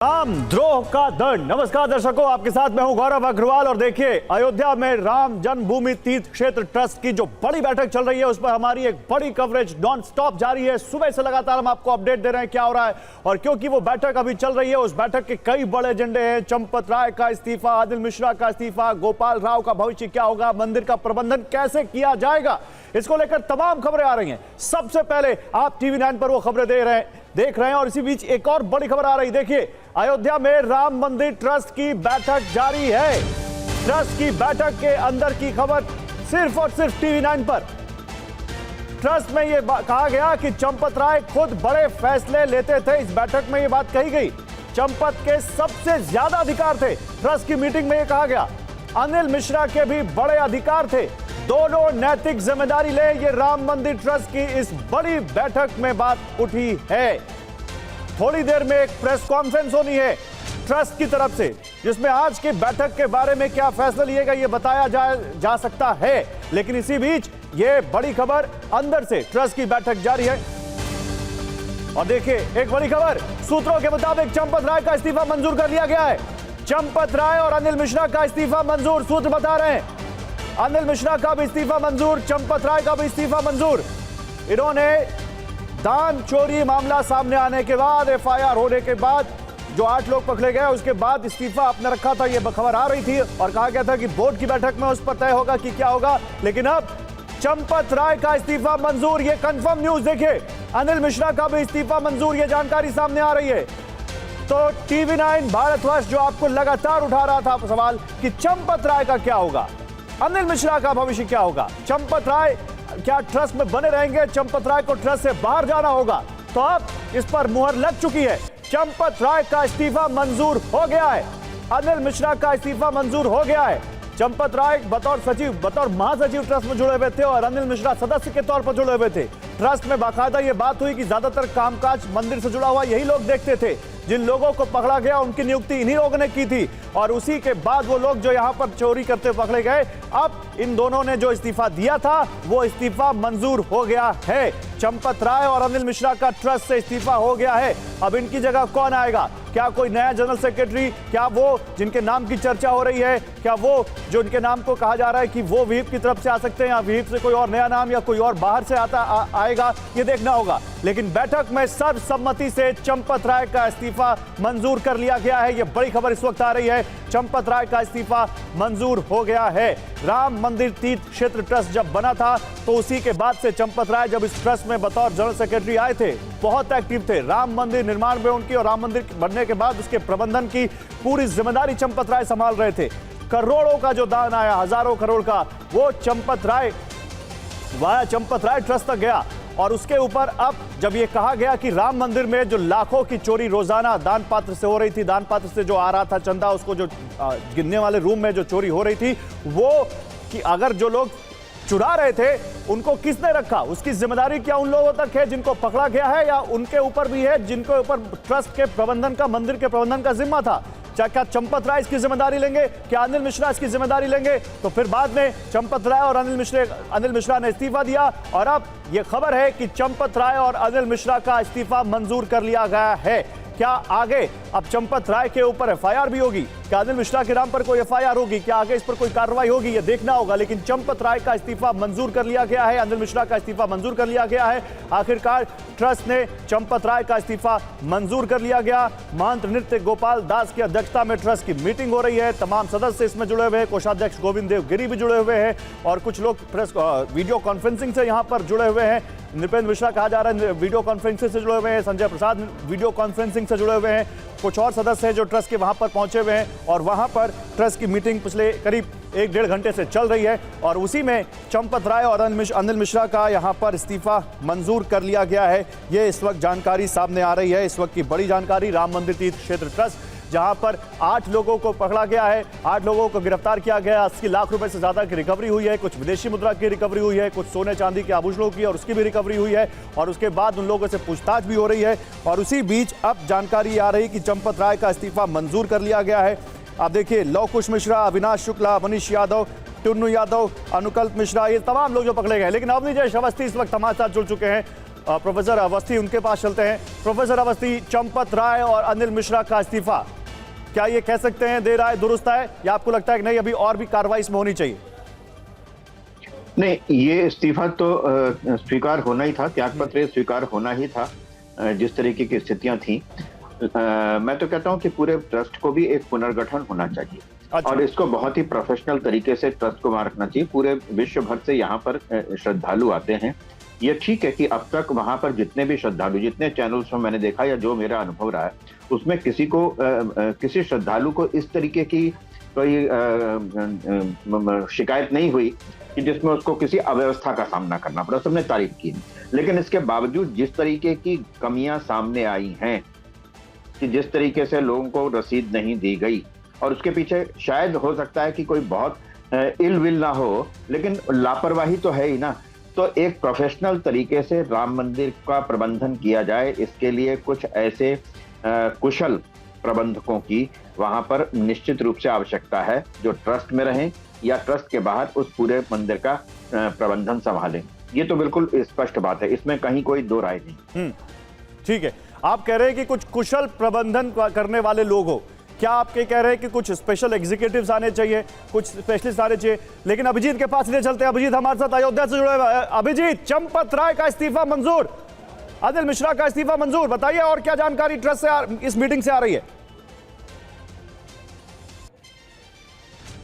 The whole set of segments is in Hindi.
रामद्रोह का दंड। नमस्कार दर्शकों, आपके साथ मैं हूं गौरव अग्रवाल। और देखिए, अयोध्या में राम जन्मभूमि तीर्थ क्षेत्र ट्रस्ट की जो बड़ी बैठक चल रही है उस पर हमारी एक बड़ी कवरेज नॉन स्टॉप जारी है। सुबह से लगातार हम आपको अपडेट दे रहे हैं क्या हो रहा है। और क्योंकि वो बैठक अभी चल रही है, उस बैठक के कई बड़े एजेंडे हैं। चंपत राय का इस्तीफा, अनिल मिश्रा का इस्तीफा, गोपाल राव का भविष्य क्या होगा, मंदिर का प्रबंधन कैसे किया जाएगा, इसको लेकर तमाम खबरें आ रही हैं। सबसे पहले आप टीवी 9 पर वो खबरें देख रहे हैं। और इसी बीच एक और बड़ी खबर आ रही, देखिए, अयोध्या में राम मंदिर ट्रस्ट की बैठक जारी है। ट्रस्ट की बैठक के अंदर की खबर सिर्फ और सिर्फ टीवी 9 पर। ट्रस्ट में यह कहा गया कि चंपत राय खुद बड़े फैसले लेते थे। इस बैठक में यह बात कही गई, चंपत के सबसे ज्यादा अधिकार थे। ट्रस्ट की मीटिंग में यह कहा गया, अनिल मिश्रा के भी बड़े अधिकार थे, दोनों नैतिक जिम्मेदारी ले। ये राम मंदिर ट्रस्ट की इस बड़ी बैठक में बात उठी है। थोड़ी देर में एक प्रेस कॉन्फ्रेंस होनी है ट्रस्ट की तरफ से, जिसमें आज की बैठक के बारे में क्या फैसला लिएगा ये बताया जा सकता है। लेकिन इसी बीच ये बड़ी खबर अंदर से, ट्रस्ट की बैठक जारी है। और देखिए, एक बड़ी खबर, सूत्रों के मुताबिक चंपत राय का इस्तीफा मंजूर कर लिया गया है। चंपत राय और अनिल मिश्रा का इस्तीफा मंजूर, सूत्र बता रहे हैं। अनिल मिश्रा का भी इस्तीफा मंजूर, चंपत राय का भी इस्तीफा मंजूर। इन्होंने दान चोरी मामला सामने आने के बाद, एफआईआर होने के बाद, जो 8 लोग पकड़े गए, उसके बाद इस्तीफा अपने रखा था। यह खबर आ रही थी और कहा गया था कि बोर्ड की बैठक में उस पर तय होगा कि क्या होगा। लेकिन अब चंपत राय का इस्तीफा मंजूर, यह कंफर्म न्यूज। देखिए, अनिल मिश्रा का भी इस्तीफा मंजूर, यह जानकारी सामने आ रही है। तो टीवी 9 भारतवर्ष जो आपको लगातार उठा रहा था सवाल कि चंपत राय का क्या होगा, अनिल मिश्रा का भविष्य क्या होगा, चंपत राय क्या ट्रस्ट में बने रहेंगे, चंपत राय को ट्रस्ट से बाहर जाना होगा, तो अब इस पर मुहर लग चुकी है। चंपत राय का इस्तीफा मंजूर हो गया है, अनिल मिश्रा का इस्तीफा मंजूर हो गया है। चंपत राय बतौर सचिव, बतौर महासचिव ट्रस्ट में जुड़े हुए थे और अनिल मिश्रा सदस्य के तौर पर जुड़े हुए थे। ट्रस्ट में बाकायदा ये बात हुई कि ज्यादातर कामकाज मंदिर से जुड़ा हुआ यही लोग देखते थे। जिन लोगों को पकड़ा गया उनकी नियुक्ति इन्हीं लोगों ने की थी। और उसी के बाद वो लोग जो यहां पर चोरी करते पकड़े गए, अब इन दोनों ने जो इस्तीफा दिया था वो इस्तीफा मंजूर हो गया है। चंपत राय और अनिल मिश्रा का ट्रस्ट से इस्तीफा हो गया है। अब इनकी जगह कौन आएगा? क्या कोई नया जनरल सेक्रेटरी? क्या वो जिनके नाम की चर्चा हो रही है, क्या वो जो इनके नाम को कहा जा रहा है कि वो व्हीप की तरफ से आ सकते हैं, या व्हीप से कोई और नया नाम या कोई और बाहर से आएगा, ये देखना होगा। लेकिन बैठक में सर्वसम्मति से चंपत राय का इस्तीफा मंजूर कर लिया गया है। यह बड़ी खबर इस वक्त आ रही है, चंपत राय का इस्तीफा मंजूर हो गया है। राम मंदिर तीर्थ क्षेत्र ट्रस्ट जब बना था तो उसी के बाद से चंपत राय जब इस ट्रस्ट में बतौर जनरल सेक्रेटरी आए थे, बहुत एक्टिव थे। राम मंदिर निर्माण में उनकी, और राम मंदिर बनने के बाद उसके प्रबंधन की पूरी जिम्मेदारी चंपत राय संभाल रहे थे। करोड़ों का जो दान आया, हजारों करोड़ का, वो चंपत राय ट्रस्ट तक गया। और उसके ऊपर अब जब ये कहा गया कि राम मंदिर में जो लाखों की चोरी रोजाना दान पात्र से हो रही थी, दान पात्र से जो आ रहा था चंदा, उसको जो गिनने वाले रूम में जो चोरी हो रही थी, वो कि अगर जो लोग चुरा रहे थे उनको किसने रखा, उसकी जिम्मेदारी क्या उन लोगों तक है जिनको पकड़ा गया है, या उनके ऊपर भी है जिनके ऊपर ट्रस्ट के प्रबंधन का, मंदिर के प्रबंधन का जिम्मा था? क्या चंपत राय इसकी जिम्मेदारी लेंगे, क्या अनिल मिश्रा इसकी जिम्मेदारी लेंगे? तो फिर बाद में चंपत राय और अनिल मिश्रा ने इस्तीफा दिया। और अब यह खबर है कि चंपत राय और अनिल मिश्रा का इस्तीफा मंजूर कर लिया गया है। क्या आगे अब चंपत राय के ऊपर एफआईआर भी होगी? क्या अनिल मिश्रा के नाम पर कोई एफआईआर होगी? क्या आगे इस पर कोई कार्रवाई होगी? यह देखना होगा। लेकिन चंपत राय का इस्तीफा मंजूर कर लिया गया है, अनिल मिश्रा का इस्तीफा मंजूर कर लिया गया है। आखिरकार ट्रस्ट ने चंपत राय का इस्तीफा मंजूर कर लिया गया। महंत नृत्य गोपाल दास की अध्यक्षता में ट्रस्ट की मीटिंग हो रही है। तमाम सदस्य इसमें जुड़े हुए हैं, कोषाध्यक्ष गोविंद देव गिरी भी जुड़े हुए हैं, और कुछ लोग प्रेस वीडियो कॉन्फ्रेंसिंग से यहाँ पर जुड़े हुए हैं। नृपेंद्र मिश्रा कहा जा रहा है वीडियो कॉन्फ्रेंसिंग से जुड़े हुए हैं, संजय प्रसाद वीडियो कॉन्फ्रेंसिंग से जुड़े हुए हैं, कुछ और सदस्य हैं जो ट्रस्ट के वहां पर पहुंचे हुए हैं। और वहां पर ट्रस्ट की मीटिंग पिछले करीब 1-1.5 घंटे से चल रही है। और उसी में चंपत राय और अनिल मिश्रा का यहां पर इस्तीफा मंजूर कर लिया गया है। ये इस वक्त जानकारी सामने आ रही है, इस वक्त की बड़ी जानकारी। राम मंदिर तीर्थ क्षेत्र ट्रस्ट, जहां पर 8 लोगों को पकड़ा गया है, 8 लोगों को गिरफ्तार किया गया, 80 लाख रुपए से ज्यादा की रिकवरी हुई है, कुछ विदेशी मुद्रा की रिकवरी हुई है, कुछ सोने चांदी के आभूषणों की और उसकी भी रिकवरी हुई है। और उसके बाद उन लोगों से पूछताछ भी हो रही है। और उसी बीच अब जानकारी आ रही कि चंपत राय का इस्तीफा मंजूर कर लिया गया है। आप देखिए, लव कुश मिश्रा, अविनाश शुक्ला, मनीष यादव, टुन्नू यादव, अनुकल्प मिश्रा, ये तमाम लोग जो पकड़े गए। लेकिन अवनीश अवस्थी इस वक्त हमारे साथ जुड़ चुके हैं। प्रोफेसर अवस्थी, उनके पास चलते हैं। प्रोफेसर अवस्थी, चंपत राय और अनिल मिश्रा का इस्तीफा, क्या ये कह सकते हैं देर आए दुरुस्त है, या आपको लगता है कि नहीं अभी और भी कार्रवाई इसमें होनी चाहिए? नहीं, ये इस्तीफा तो स्वीकार होना ही था, त्यागपत्र स्वीकार होना ही था जिस तरीके की स्थितियां थी। मैं तो कहता हूं कि पूरे ट्रस्ट को भी एक पुनर्गठन होना चाहिए। अच्छा। और इसको बहुत ही प्रोफेशनल तरीके से ट्रस्ट को रखना चाहिए। पूरे विश्व भर से यहाँ पर श्रद्धालु आते हैं। ये ठीक है कि अब तक वहां पर जितने भी श्रद्धालु, जितने चैनल्स में मैंने देखा या जो मेरा अनुभव रहा है, उसमें किसी श्रद्धालु को इस तरीके की कोई शिकायत नहीं हुई कि जिसमें उसको किसी अव्यवस्था का सामना करना पड़ा। सबने तारीफ की। लेकिन इसके बावजूद जिस तरीके की कमियां सामने आई हैं, कि जिस तरीके से लोगों को रसीद नहीं दी गई, और उसके पीछे शायद हो सकता है कि कोई बहुत इल विल ना हो, लेकिन लापरवाही तो है ही ना। तो एक प्रोफेशनल तरीके से राम मंदिर का प्रबंधन किया जाए, इसके लिए कुछ ऐसे कुशल प्रबंधकों की वहां पर निश्चित रूप से आवश्यकता है, जो ट्रस्ट में रहें या ट्रस्ट के बाहर उस पूरे मंदिर का प्रबंधन संभालें। ये तो बिल्कुल स्पष्ट बात है, इसमें कहीं कोई दो राय नहीं। ठीक है, आप कह रहे हैं कि कुछ कुशल प्रबंधन करने वाले लोग हो। क्या आप कह रहे हैं कि कुछ स्पेशल एग्जीक्यूटिव्स आने चाहिए, कुछ स्पेशलिस्ट आने चाहिए? लेकिन अभिजीत के पास ले चलते हैं। अभिजीत हमारे साथ अयोध्या से जुड़े हुए। अभिजीत, चंपत राय का इस्तीफा मंजूर, अनिल मिश्रा का इस्तीफा मंजूर, बताइए और क्या जानकारी ट्रस्ट से इस मीटिंग से आ रही है?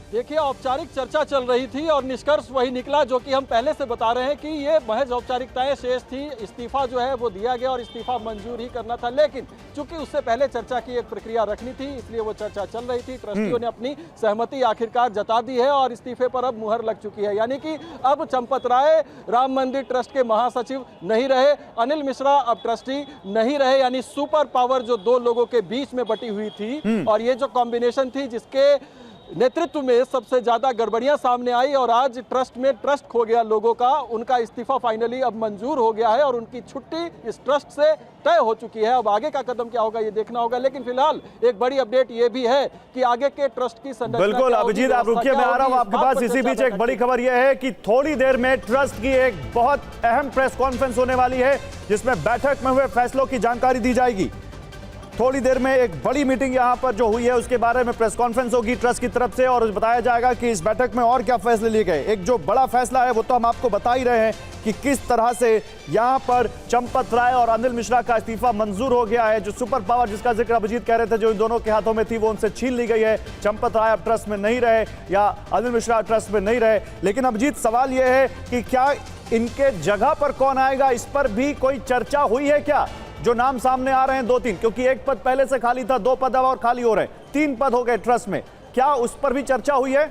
देखिए, औपचारिक चर्चा चल रही थी और निष्कर्ष वही निकला जो कि हम पहले से बता रहे हैं कि ये महज औपचारिकताएं शेष थी। इस्तीफा जो है वो दिया गया और इस्तीफा मंजूर ही करना था, लेकिन चूंकि उससे पहले चर्चा की एक प्रक्रिया रखनी थी, इसलिए वो चर्चा चल रही थी। ट्रस्टियों ने अपनी सहमति आखिरकार जता दी है और इस्तीफे पर अब मुहर लग चुकी है। यानी कि अब चंपत राय राम मंदिर ट्रस्ट के महासचिव नहीं रहे, अनिल मिश्रा अब ट्रस्टी नहीं रहे। यानी सुपर पावर जो दो लोगों के बीच में बटी हुई थी, और ये जो कॉम्बिनेशन थी जिसके नेतृत्व में सबसे ज्यादा गड़बड़ियां सामने आई और आज ट्रस्ट में ट्रस्ट खो गया लोगों का, उनका इस्तीफा फाइनली अब मंजूर हो गया है और उनकी छुट्टी इस ट्रस्ट से तय हो चुकी है। अब आगे का कदम क्या होगा ये देखना होगा, लेकिन फिलहाल एक बड़ी अपडेट ये भी है कि आगे के ट्रस्ट की संरचना। बिल्कुल अभिजीत, आप रुकिए, मैं आ रहा हूं आपके पास। इसी बीच एक बड़ी खबर यह है कि थोड़ी देर में ट्रस्ट की एक बहुत अहम प्रेस कॉन्फ्रेंस होने वाली है, जिसमें बैठक में हुए फैसलों की जानकारी दी जाएगी। थोड़ी देर में एक बड़ी मीटिंग यहां पर जो हुई है उसके बारे में प्रेस कॉन्फ्रेंस होगी ट्रस्ट की तरफ से, और बताया जाएगा कि इस बैठक में और क्या फैसले लिए गए। एक जो बड़ा फैसला है वो तो हम आपको बता ही रहे हैं कि किस तरह से यहां पर चंपत राय और अनिल मिश्रा का इस्तीफा मंजूर हो गया है। जो सुपर पावर जिसका जिक्र अभिजीत कह रहे थे, जो इन दोनों के हाथों में थी, वो उनसे छीन ली गई है। चंपत राय अब ट्रस्ट में नहीं रहे या अनिल मिश्रा ट्रस्ट में नहीं रहे। लेकिन अभिजीत, सवाल यह है कि क्या इनके जगह पर कौन आएगा, इस पर भी कोई चर्चा हुई है क्या? जो नाम सामने आ रहे हैं 2-3, क्योंकि एक पद पहले से खाली था, 2 पद और खाली हो रहे हैं, 3 पद हो गए ट्रस्ट में, क्या उस पर भी चर्चा हुई है?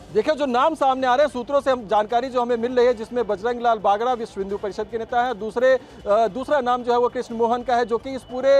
देखिए, जो नाम सामने आ रहे हैं सूत्रों से हम जानकारी जो हमें मिल रही है, जिसमें बजरंग लाल बागड़ा विश्व हिंदू परिषद के नेता हैं, दूसरा नाम जो है वो कृष्ण मोहन का है, जो कि इस पूरे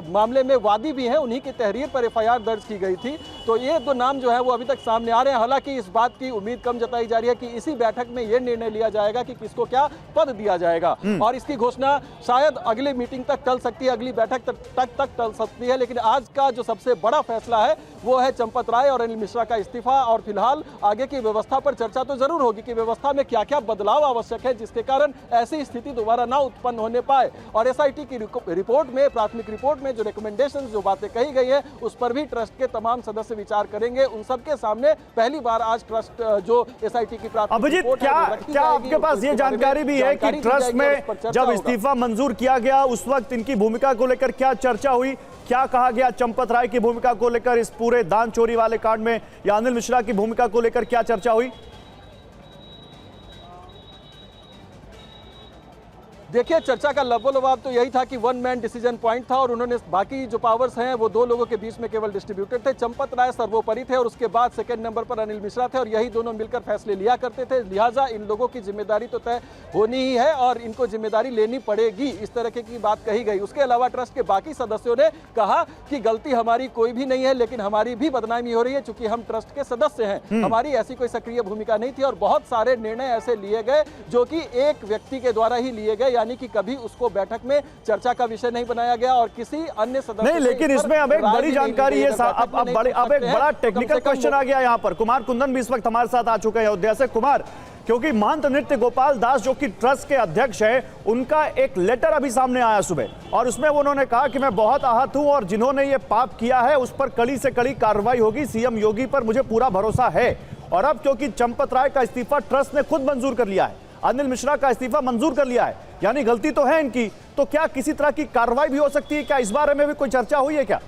मामले में वादी भी हैं, उन्हीं की तहरीर पर एफआईआर दर्ज की गई थी। तो ये 2 नाम जो है वो अभी तक सामने आ रहे हैं। हालांकि इस बात की उम्मीद कम जताई जा रही है कि इसी बैठक में ये निर्णय लिया जाएगा कि किसको क्या पद दिया जाएगा, और इसकी घोषणा शायद अगली मीटिंग तक टल सकती है, अगली बैठक तक टल सकती है। लेकिन आज का जो सबसे बड़ा फैसला है वो है चंपत राय और अनिल मिश्रा का इस्तीफा। और फिलहाल आगे की व्यवस्था पर चर्चा तो जरूर होगी कि व्यवस्था में क्या क्या बदलाव आवश्यक है, जिसके कारण ऐसी स्थिति दोबारा ना उत्पन्न होने पाए। और एसआईटी की रिपोर्ट में, प्राथमिक रिपोर्ट में जो रिकमेंडेशन, जो बातें कही गई है, उस पर भी ट्रस्ट के तमाम सदस्य विचार करेंगे। उन सबके सामने पहली बार आज ट्रस्ट जो एसआईटी की प्राथमिक रिपोर्ट क्या आपके पास ये जानकारी भी है कि ट्रस्ट में जब इस्तीफा मंजूर किया गया उस वक्त इनकी भूमिका को लेकर क्या चर्चा हुई? क्या कहा गया चंपत राय की भूमिका को लेकर इस पूरे दान चोरी वाले कांड में, या अनिल मिश्रा की भूमिका को लेकर क्या चर्चा हुई? देखिए, चर्चा का लबोलबाब तो यही था कि 1 मैन डिसीजन पॉइंट था और उन्होंने बाकी जो पावर्स हैं वो 2 लोगों के बीच में केवल डिस्ट्रीब्यूटेड थे। चंपत राय सर्वोपरि थे और उसके बाद सेकंड नंबर पर अनिल मिश्रा थे, और यही दोनों मिलकर फैसले लिया करते थे। लिहाजा इन लोगों की जिम्मेदारी तो तय होनी ही है और इनको जिम्मेदारी लेनी पड़ेगी, इस तरह की बात कही गई। उसके अलावा ट्रस्ट के बाकी सदस्यों ने कहा कि गलती हमारी कोई भी नहीं है, लेकिन हमारी भी बदनामी हो रही है, चूंकि हम ट्रस्ट के सदस्य हैं, हमारी ऐसी कोई सक्रिय भूमिका नहीं थी। और बहुत सारे निर्णय ऐसे लिए गए जो कि एक व्यक्ति के द्वारा ही लिए गए, यानी कि कभी उसको बैठक में चर्चा का विषय नहीं बनाया गया और किसी अन्य सदस्य नहीं। लेकिन इसमें अब एक बड़ी जानकारी है, अब एक बड़ा टेक्निकल क्वेश्चन आ गया यहाँ पर। कुमार कुंदन भी इस वक्त हमारे साथ आ चुके हैं अयोध्या से। कुमार, क्योंकि महंत नृत्य गोपाल दास जो कि ट्रस्ट के अध्यक्ष है, उनका एक लेटर अभी सामने आया सुबह, और उसमें उन्होंने कहा कि मैं बहुत आहत हूं और जिन्होंने ये पाप किया है उस पर कड़ी से कड़ी कार्रवाई होगी, सीएम योगी पर मुझे पूरा भरोसा है। और अब क्योंकि चंपत राय का इस्तीफा ट्रस्ट ने खुद मंजूर कर लिया है, अनिल मिश्रा का इस्तीफा मंजूर कर लिया है, यानी गलती तो है इनकी, तो क्या किसी तरह की कार्रवाई भी हो सकती है? क्या इस बारे में भी कोई चर्चा हुई है क्या?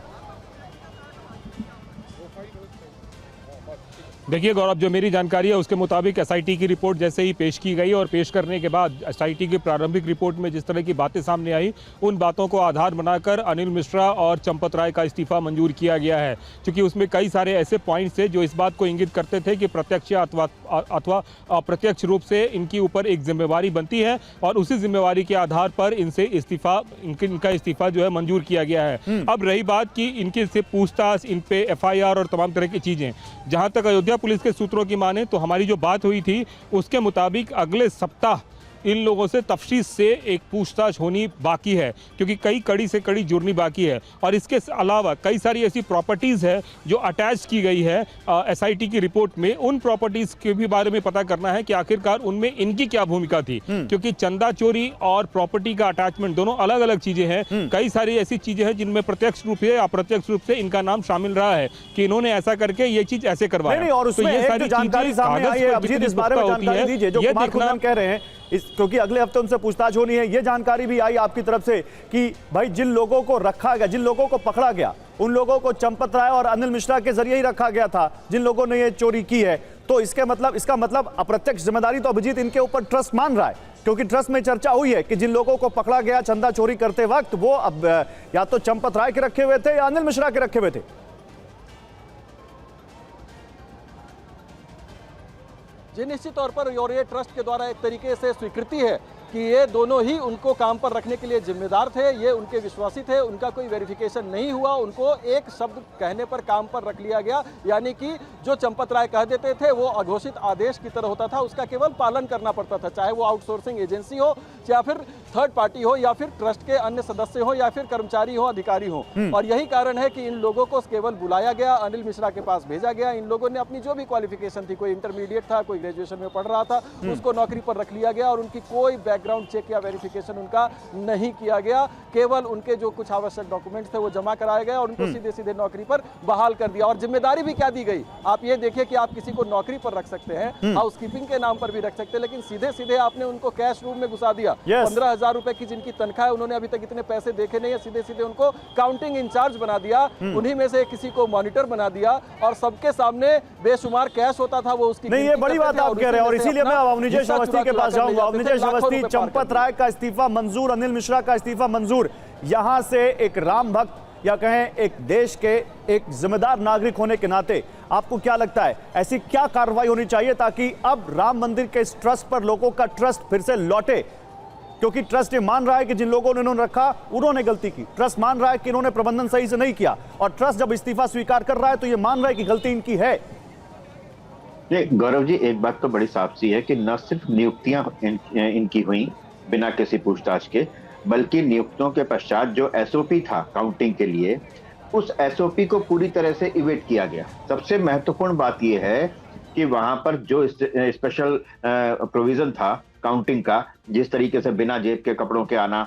देखिए गौरव, जो मेरी जानकारी है उसके मुताबिक एसआईटी की रिपोर्ट जैसे ही पेश की गई और पेश करने के बाद एसआईटी की प्रारंभिक रिपोर्ट में जिस तरह की बातें सामने आई, उन बातों को आधार बनाकर अनिल मिश्रा और चंपत राय का इस्तीफा मंजूर किया गया है। क्योंकि उसमें कई सारे ऐसे पॉइंट्स थे जो इस बात को इंगित करते थे कि प्रत्यक्ष अथवा अप्रत्यक्ष रूप से इनके ऊपर एक जिम्मेवारी बनती है और उसी जिम्मेवारी के आधार पर इनका इस्तीफा जो है मंजूर किया गया है। अब रही बात कि इनके से पूछताछ, इन पे एफआईआर और तमाम तरह की चीजें, जहां तक अयोध्या पुलिस के सूत्रों की माने तो हमारी जो बात हुई थी उसके मुताबिक अगले सप्ताह इन लोगों से तफसील से एक पूछताछ होनी बाकी है, क्योंकि कई कड़ी से कड़ी जुड़नी बाकी है। और इसके अलावा कई सारी ऐसी प्रॉपर्टीज़ है जो अटैच की गई है एसआईटी की रिपोर्ट में, उन प्रॉपर्टीज़ के भी बारे में पता करना है कि आखिरकार उनमें इनकी क्या भूमिका थी, क्योंकि चंदा चोरी और प्रॉपर्टी का अटैचमेंट दोनों अलग अलग चीज़ें हैं। कई सारी ऐसी चीज़ें हैं जिनमें प्रत्यक्ष रूप से या अप्रत्यक्ष रूप से इनका नाम शामिल रहा है कि इन्होंने ऐसा करके ये चीज़ ऐसे करवाया। और उसमें एक जो जानकारी सामने आई है, अभिजीत इस बारे में जानकारी दीजिए, जो कुमार खुर्रम कह रहे हैं क्योंकि अगले हफ्ते उनसे पूछताछ होनी है, ये जानकारी भी आई आपकी तरफ से कि भाई जिन लोगों को रखा गया, जिन लोगों को पकड़ा गया, उन लोगों को चंपत राय और अनिल मिश्रा के जरिए ही रखा गया था जिन लोगों ने ये चोरी की है। तो इसका मतलब अप्रत्यक्ष जिम्मेदारी तो अभिजीत इनके ऊपर ट्रस्ट मान रहा है, क्योंकि ट्रस्ट में चर्चा हुई है कि जिन लोगों को पकड़ा गया चंदा चोरी करते वक्त, वो अब या तो चंपत राय के रखे हुए थे या अनिल मिश्रा के रखे हुए थे। जी निश्चित तौर पर, और ये ट्रस्ट के द्वारा एक तरीके से स्वीकृति है कि ये दोनों ही उनको काम पर रखने के लिए जिम्मेदार थे, ये उनके विश्वासी थे, उनका कोई वेरिफिकेशन नहीं हुआ, उनको एक शब्द कहने पर काम पर रख लिया गया। यानी कि जो चंपत राय कह देते थे वो अघोषित आदेश की तरह होता था, उसका केवल पालन करना पड़ता था, चाहे वो आउटसोर्सिंग एजेंसी हो या फिर थर्ड पार्टी हो या फिर ट्रस्ट के अन्य सदस्य हो या फिर कर्मचारी हो, अधिकारी हो। और यही कारण है कि इन लोगों को केवल बुलाया गया, अनिल मिश्रा के पास भेजा गया, इन लोगों ने अपनी जो भी क्वालिफिकेशन थी, कोई इंटरमीडिएट था, कोई ग्रेजुएशन में पढ़ रहा था, उसको नौकरी पर रख लिया गया और उनकी कोई बैकग्राउंड चेक या वेरिफिकेशन उनका नहीं किया गया। केवल उनके जो कुछ आवश्यक डॉक्यूमेंट्स थे वो जमा कराए गए और उनको सीधे सीधे नौकरी पर बहाल कर दिया। और जिम्मेदारी भी क्या दी गई, आप ये देखिए कि आप किसी को नौकरी पर रख सकते हैं, हाउसकीपिंग के नाम पर भी रख सकते हैं, लेकिन सीधे सीधे आपने उनको कैश रूम में घुसा दिया। 15,000 रुपए की जिनकी तनख्वाह है, उन्होंने अभी तक इतने पैसे देखे नहीं है, सीधे सीधे उनको काउंटिंग इंचार्ज बना दिया, उन्हीं में से किसी को मॉनिटर बना दिया और सबके सामने बेशुमार कैश होता था वो उसकी नहीं, ये बड़ी बात आप कह रहे हैं। और इसीलिए मैं अवनिजेश अवस्थी के पास जाऊंगा। अवनिजेश अवस्थी, चंपत राय का इस्तीफा मंजूर, अनिल मिश्रा का इस्तीफा मंजूर, यहां से एक राम भक्त या कहें एक देश के एक जिम्मेदार नागरिक होने के नाते आपको क्या लगता है, ऐसी क्या कार्रवाई होनी चाहिए ताकि अब राम मंदिर के इस ट्रस्ट पर लोगों का ट्रस्ट फिर से लौटे? क्योंकि ट्रस्ट ये मान रहा है कि जिन लोगों ने इन्होंने रखा उन्होंने गलती की, ट्रस्ट मान रहा है कि इन्होंने प्रबंधन सही से नहीं किया, और ट्रस्ट जब इस्तीफा स्वीकार कर रहा है तो ये मान रहा है कि गलती इनकी है। गौरव जी, एक बात तो बड़ी साफ सी है कि न सिर्फ नियुक्तियां इनकी हुई बिना किसी पूछताछ के, बल्कि नियुक्तियों के पश्चात जो एसओपी था काउंटिंग के लिए, उस एसओपी को पूरी तरह से इवेट किया गया। सबसे महत्वपूर्ण बात यह है कि वहां पर जो स्पेशल प्रोविजन था काउंटिंग का, जिस तरीके से बिना जेब के कपड़ों के आना,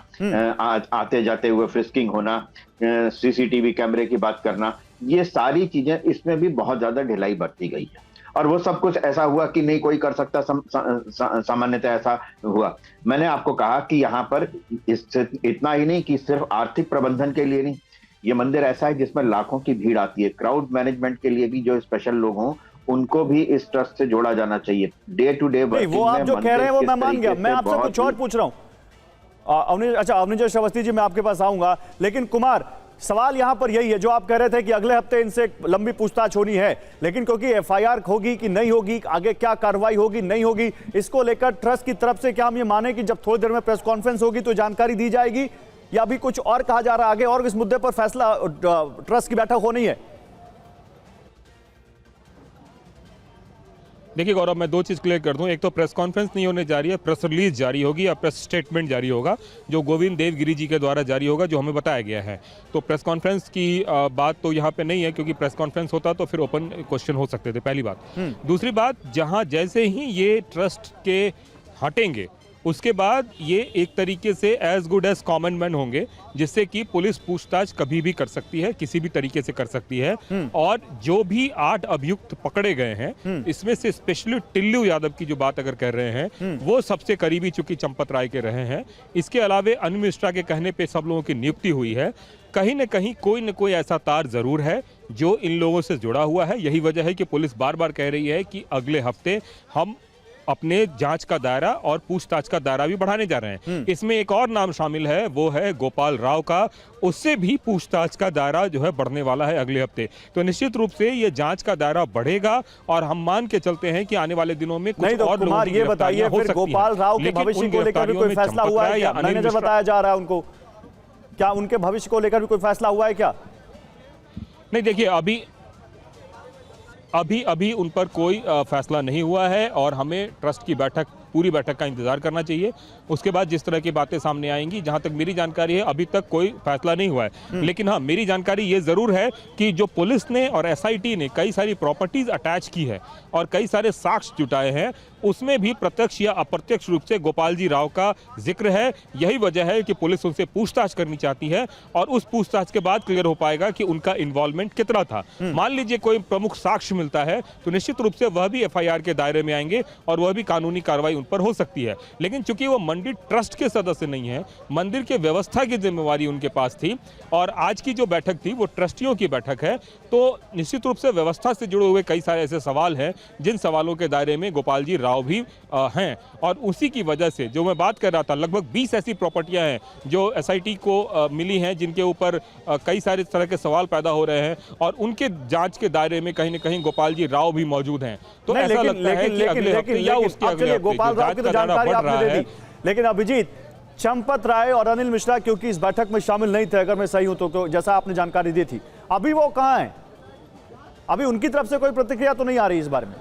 आते जाते हुए फ्रिस्किंग होना, सीसीटीवी कैमरे की बात करना, ये सारी चीजें इसमें भी बहुत ज्यादा ढिलाई बरती गई है। और वो सब कुछ ऐसा हुआ कि नहीं कोई कर सकता, सामान्यतः ऐसा हुआ। मैंने आपको कहा कि यहाँ पर इतना ही नहीं कि सिर्फ आर्थिक प्रबंधन के लिए नहीं, ये मंदिर ऐसा है जिसमें लाखों की भीड़ आती है, क्राउड मैनेजमेंट के लिए भी जो स्पेशल लोग हों उनको भी इस ट्रस्ट से जोड़ा जाना चाहिए। डे टू डे वो आप जो कह रहे हैं वो मैं मान गया, मैं आपसे कुछ और पूछ रहा हूँ। अवनिजेश अवस्थी जी, मैं आपके पास आऊंगा, लेकिन कुमार, सवाल यहां पर यही है जो आप कह रहे थे कि अगले हफ्ते इनसे लंबी पूछताछ होनी है, लेकिन क्योंकि एफआईआर होगी कि नहीं होगी, आगे क्या कार्रवाई होगी नहीं होगी, इसको लेकर ट्रस्ट की तरफ से क्या हम ये माने कि जब थोड़ी देर में प्रेस कॉन्फ्रेंस होगी तो जानकारी दी जाएगी, या अभी कुछ और कहा जा रहा है आगे और इस मुद्दे पर फैसला ट्रस्ट की बैठक होनी है? देखिए गौरव, मैं दो चीज़ क्लियर कर दूं। एक तो प्रेस कॉन्फ्रेंस नहीं होने जा रही है, प्रेस रिलीज जारी होगी या प्रेस स्टेटमेंट जारी होगा जो गोविंद देवगिरी जी के द्वारा जारी होगा, जो हमें बताया गया है। तो प्रेस कॉन्फ्रेंस की बात तो यहाँ पे नहीं है, क्योंकि प्रेस कॉन्फ्रेंस होता तो फिर ओपन क्वेश्चन हो सकते थे, पहली बात। दूसरी बात, जहाँ जैसे ही ये ट्रस्ट के हटेंगे उसके बाद ये एक तरीके से as good as common man होंगे, जिससे कि पुलिस पूछताछ कभी भी कर सकती है, किसी भी तरीके से कर सकती है। और जो भी 8 अभियुक्त पकड़े गए हैं, इसमें से स्पेशली टिल्लू यादव की जो बात अगर कर रहे हैं, वो सबसे करीबी चूंकि चंपत राय के रहे हैं। इसके अलावे अनिल मिश्रा के कहने पे सब लोगों की नियुक्ति हुई है। कहीं न कहीं कोई न कोई ऐसा तार जरूर है जो इन लोगों से जुड़ा हुआ है। यही वजह है कि पुलिस बार बार कह रही है कि अगले हफ्ते हम अपने जांच का दायरा और पूछताछ का दायरा भी बढ़ाने जा रहे हैं। इसमें एक और नाम शामिल है, वो है गोपाल राव का। उससे भी पूछताछ का दायरा जो है बढ़ने वाला है अगले हफ्ते। तो निश्चित रूप से ये जांच का दायरा बढ़ेगा और हम मान के चलते हैं कि आने वाले दिनों में कुछ और कुमार, ये बताइए फिर गोपाल राव के भविष्य को लेकर भी कोई फैसला हुआ है क्या? मैनेजर बताया जा रहा है उनको, क्या उनके भविष्य को लेकर भी कोई फैसला हुआ है क्या? नहीं, देखिए अभी उन पर कोई फैसला नहीं हुआ है और हमें ट्रस्ट की पूरी बैठक का इंतजार करना चाहिए। उसके बाद जिस तरह की बातें सामने आएंगी, जहां तक मेरी जानकारी है अभी तक कोई फैसला नहीं हुआ है। लेकिन हाँ, मेरी जानकारी ये जरूर है कि जो पुलिस ने और एसआईटी ने कई सारी प्रॉपर्टीज अटैच की है और कई सारे साक्ष्य जुटाए हैं, उसमें भी प्रत्यक्ष या अप्रत्यक्ष रूप से गोपाल जी राव का जिक्र है। यही वजह है कि पुलिस उनसे पूछताछ करनी चाहती है और उस पूछताछ के बाद क्लियर हो पाएगा कि उनका इन्वॉल्वमेंट कितना था। मान लीजिए कोई प्रमुख साक्ष्य मिलता है तो निश्चित रूप से वह भी एफआईआर के दायरे में आएंगे और वह भी कानूनी कार्रवाई पर हो सकती है। लेकिन चूंकि वो मंदिर ट्रस्ट के सदस्य नहीं है, मंदिर के व्यवस्था की जिम्मेवारी उनके पास थी और आज की जो बैठक थी वो ट्रस्टियों की बैठक है, तो निश्चित रूप से व्यवस्था से जुड़े हुए कई सारे ऐसे सवाल हैं जिन सवालों के दायरे में गोपाल जी राव भी हैं। और उसी की वजह से जो मैं बात कर रहा था, लगभग 20 ऐसी प्रॉपर्टियां हैं जो एसआईटी को मिली हैं, जिनके ऊपर कई सारे तरह के सवाल पैदा हो रहे हैं और उनके जांच के दायरे में कहीं न कहीं गोपाल जी राव भी मौजूद हैं। तो ऐसा लगता है कि अगले हफ्ते या उसके अगले हफ्ते गोपाल राव की तो जानकारी आपने दे दी, लेकिन अभिजीत, चंपत राय और अनिल मिश्रा क्योंकि इस बैठक में शामिल नहीं थे, अगर मैं सही हूं तो जैसा आपने जानकारी दी थी, अभी वो कहां हैं? अभी उनकी तरफ से कोई प्रतिक्रिया तो नहीं आ रही इस बारे में?